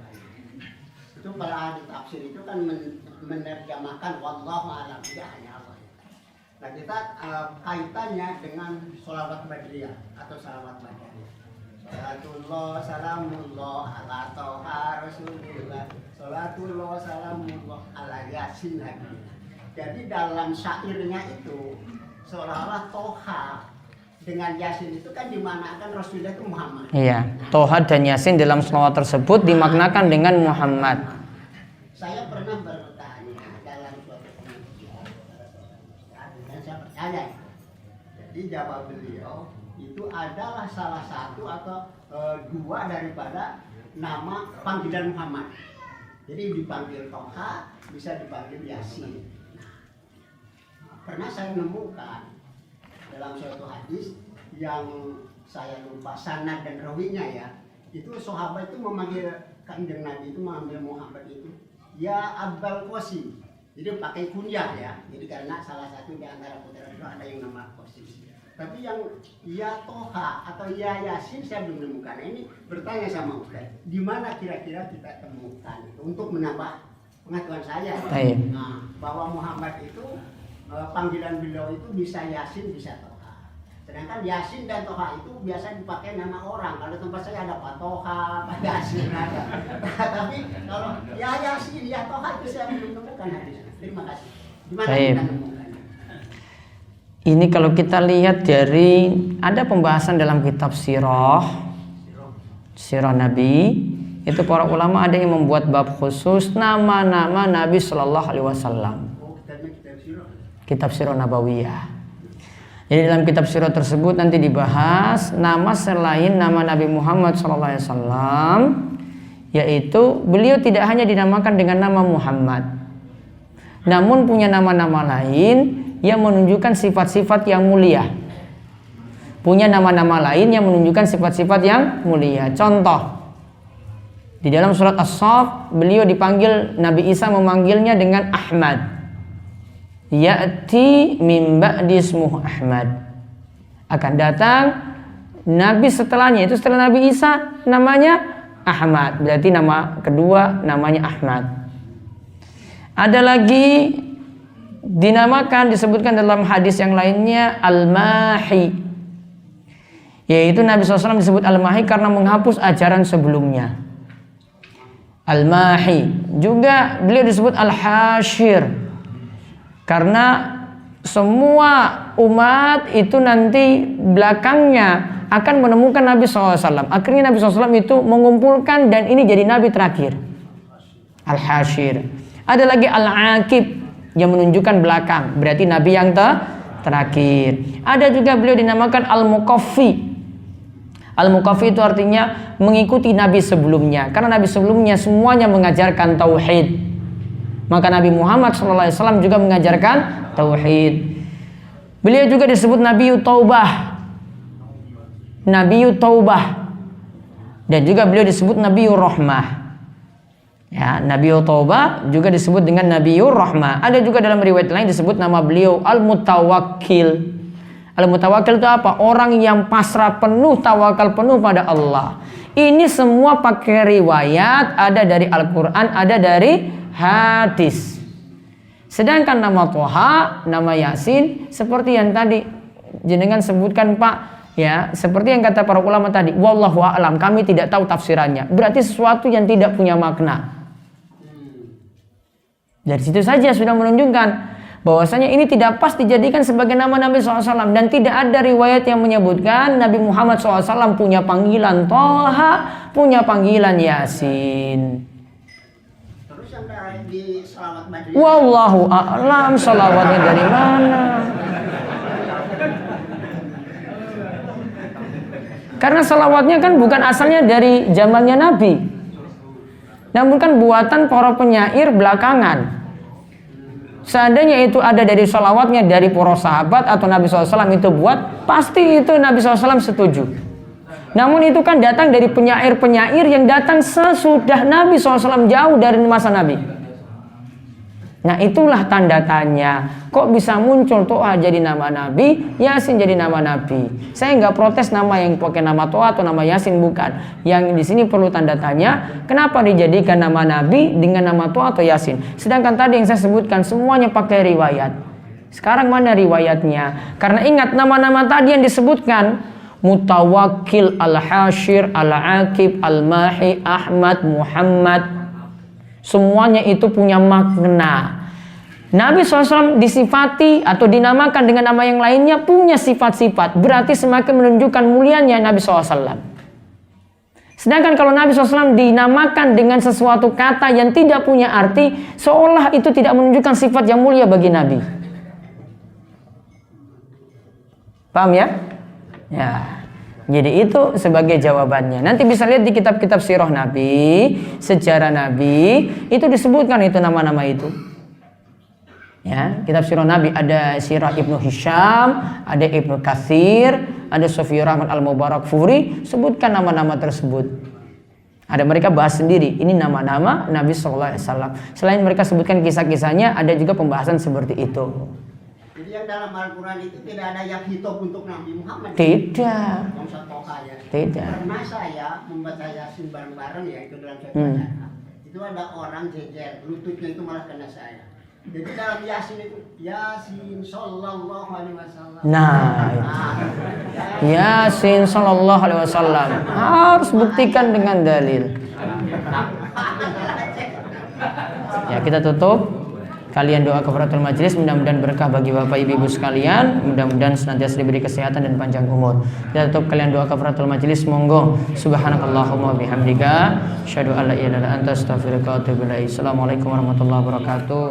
Itu para ahli tafsir itu kan menerjemahkan wallahu a'lam, tidak hanya Allah. Nah kita kaitannya dengan sholawat badriyah atau salawat badriyah. Salatullah salamullah ala toha rasulillah, salatullah salamullah ala yasin lagi. Jadi dalam syairnya itu seolah-olah toha dengan yasin itu kan dimanakan Rasulullah itu Muhammad. Iya, Toha dan Yasin dalam sholawat tersebut dimaknakan dengan Muhammad. Saya pernah bertanya dalam suatu pengajian dan saya percaya. Jadi jawab beliau itu adalah salah satu atau dua daripada nama panggilan Muhammad. Jadi dipanggil Toha, bisa dipanggil Yasin. Pernah saya menemukan dalam suatu hadis yang saya lupa sanad dan rawinya ya, itu sahabat itu memanggil kanjeng Nabi itu memanggil Muhammad itu ya Abul Qasim, jadi pakai kunyah ya, jadi karena salah satu di antara putra itu ada yang nama Qasim. Tapi yang ya Toha atau ya Yasin saya belum menemukan. Ini bertanya sama Ustaz, di mana kira-kira kita temukan itu untuk menambah pengetahuan saya. Nah, bahwa Muhammad itu panggilan beliau itu bisa Yasin, bisa Toha. Sedangkan Yasin dan Toha itu biasa dipakai nama orang. Kalau tempat saya ada Pak Toha, Pak Yasin ada. Tapi kalau ya Yasin, ya Toha itu saya belum temukan hadisnya. Terima kasih. Di mana kita temukan? Ini kalau kita lihat dari ada pembahasan dalam kitab sirah Nabi, itu para ulama ada yang membuat bab khusus nama-nama Nabi Shallallahu Alaihi Wasallam. Kitab sirah Nabawiyah. Jadi dalam kitab sirah tersebut nanti dibahas nama selain nama Nabi Muhammad Shallallahu Alaihi Wasallam, yaitu beliau tidak hanya dinamakan dengan nama Muhammad, namun punya nama-nama lain yang menunjukkan sifat-sifat yang mulia. Punya nama-nama lain yang menunjukkan sifat-sifat yang mulia. Contoh, di dalam surat As-Saff beliau dipanggil, Nabi Isa memanggilnya dengan Ahmad. Ya'ti min ba'di ismuhu Ahmad. Akan datang Nabi setelahnya, itu setelah Nabi Isa namanya Ahmad. Berarti nama kedua namanya Ahmad. Ada lagi dinamakan, disebutkan dalam hadis yang lainnya Al-Mahi, yaitu Nabi SAW disebut Al-Mahi karena menghapus ajaran sebelumnya. Al-Mahi juga beliau disebut Al-Hashir karena semua umat itu nanti belakangnya akan menemukan Nabi SAW. Akhirnya Nabi SAW itu mengumpulkan dan ini jadi Nabi terakhir, Al-Hashir. Ada lagi Al-Aqib yang menunjukkan belakang, berarti Nabi yang terakhir. Ada juga beliau dinamakan Al-Muqaffi. Al-Muqaffi itu artinya mengikuti Nabi sebelumnya, karena Nabi sebelumnya semuanya mengajarkan tauhid. Maka Nabi Muhammad SAW juga mengajarkan tauhid. Beliau juga disebut Nabiyu Taubah, Nabiyu Taubah, dan juga beliau disebut Nabiyu Rahmah. Ya, Nabiul Taubah juga disebut dengan Nabiul Rahmah. Ada juga dalam riwayat lain disebut nama beliau Al-Mutawakkil. Al-Mutawakkil itu apa? Orang yang pasrah penuh, tawakal penuh pada Allah. Ini semua pakai riwayat, ada dari Al-Quran, ada dari hadis. Sedangkan nama Toha, nama Yasin, seperti yang tadi jenengan sebutkan Pak, ya, seperti yang kata para ulama tadi, wallahu a'lam, kami tidak tahu tafsirannya. Berarti sesuatu yang tidak punya makna. Dari situ saja sudah menunjukkan bahwasanya ini tidak pas dijadikan sebagai nama Nabi SAW, dan tidak ada riwayat yang menyebutkan Nabi Muhammad SAW punya panggilan Toha, punya panggilan Yasin. Terus yang di salawat badriyah, Wallahu a'lam salawatnya dari mana? Karena salawatnya kan bukan asalnya dari zamannya Nabi, namun kan buatan para penyair belakangan. Seandainya itu ada dari salawatnya dari para sahabat atau Nabi SAW itu buat, pasti itu Nabi SAW setuju. Namun itu kan datang dari penyair-penyair yang datang sesudah Nabi SAW, jauh dari masa Nabi. Nah itulah tanda tanya. Kok bisa muncul Toha jadi nama Nabi, Yasin jadi nama Nabi? Saya nggak protes nama yang pakai nama Toha atau nama Yasin, bukan. Yang di sini perlu tanda tanya. Kenapa dijadikan nama Nabi dengan nama Toha atau Yasin? Sedangkan tadi yang saya sebutkan semuanya pakai riwayat. Sekarang mana riwayatnya? Karena ingat nama-nama tadi yang disebutkan, Mutawakkil, Al-Hashir, Al-Aqib, Al-Mahi, Ahmad, Muhammad, semuanya itu punya makna. Nabi SAW disifati atau dinamakan dengan nama yang lainnya punya sifat-sifat. Berarti semakin menunjukkan mulianya Nabi SAW. Sedangkan kalau Nabi SAW dinamakan dengan sesuatu kata yang tidak punya arti, seolah itu tidak menunjukkan sifat yang mulia bagi Nabi. Paham ya? Ya. Jadi itu sebagai jawabannya. Nanti bisa lihat di kitab-kitab sirah Nabi, sejarah Nabi, itu disebutkan itu nama-nama itu. Ya, kitab sirah Nabi ada sirah Ibnu Hisham, ada Ibnu Katsir, ada Sofiyur Rahman Al-Mubarakfuri, sebutkan nama-nama tersebut. Ada mereka bahas sendiri, ini nama-nama Nabi SAW. Selain mereka sebutkan kisah-kisahnya, ada juga pembahasan seperti itu. Jadi yang dalam Al-Quran itu tidak ada yang hitop untuk Nabi Muhammad. Tidak. Tidak. Pernah saya membaca Yasin bareng-bareng ya, itu dalam satu acara. Itu ada orang jejer, lututnya itu malah kena saya. Jadi dalam Yasin itu, Yasin Sallallahu Alaihi Wasallam. Yasin Sallallahu Alaihi Wasallam. Harus buktikan dengan dalil. Ya, kita tutup. Kalian doa kafaratul majelis, mudah-mudahan berkah bagi Bapak Ibu sekalian, mudah-mudahan senantiasa diberi kesehatan dan panjang umur. Kita tutup kalian doa kafaratul majelis, monggo. Subhanakallahumma bihamdika, asyhadu an la ilaha illa anta, astaghfiruka wa atubu ilaik. Assalamualaikum warahmatullahi wabarakatuh.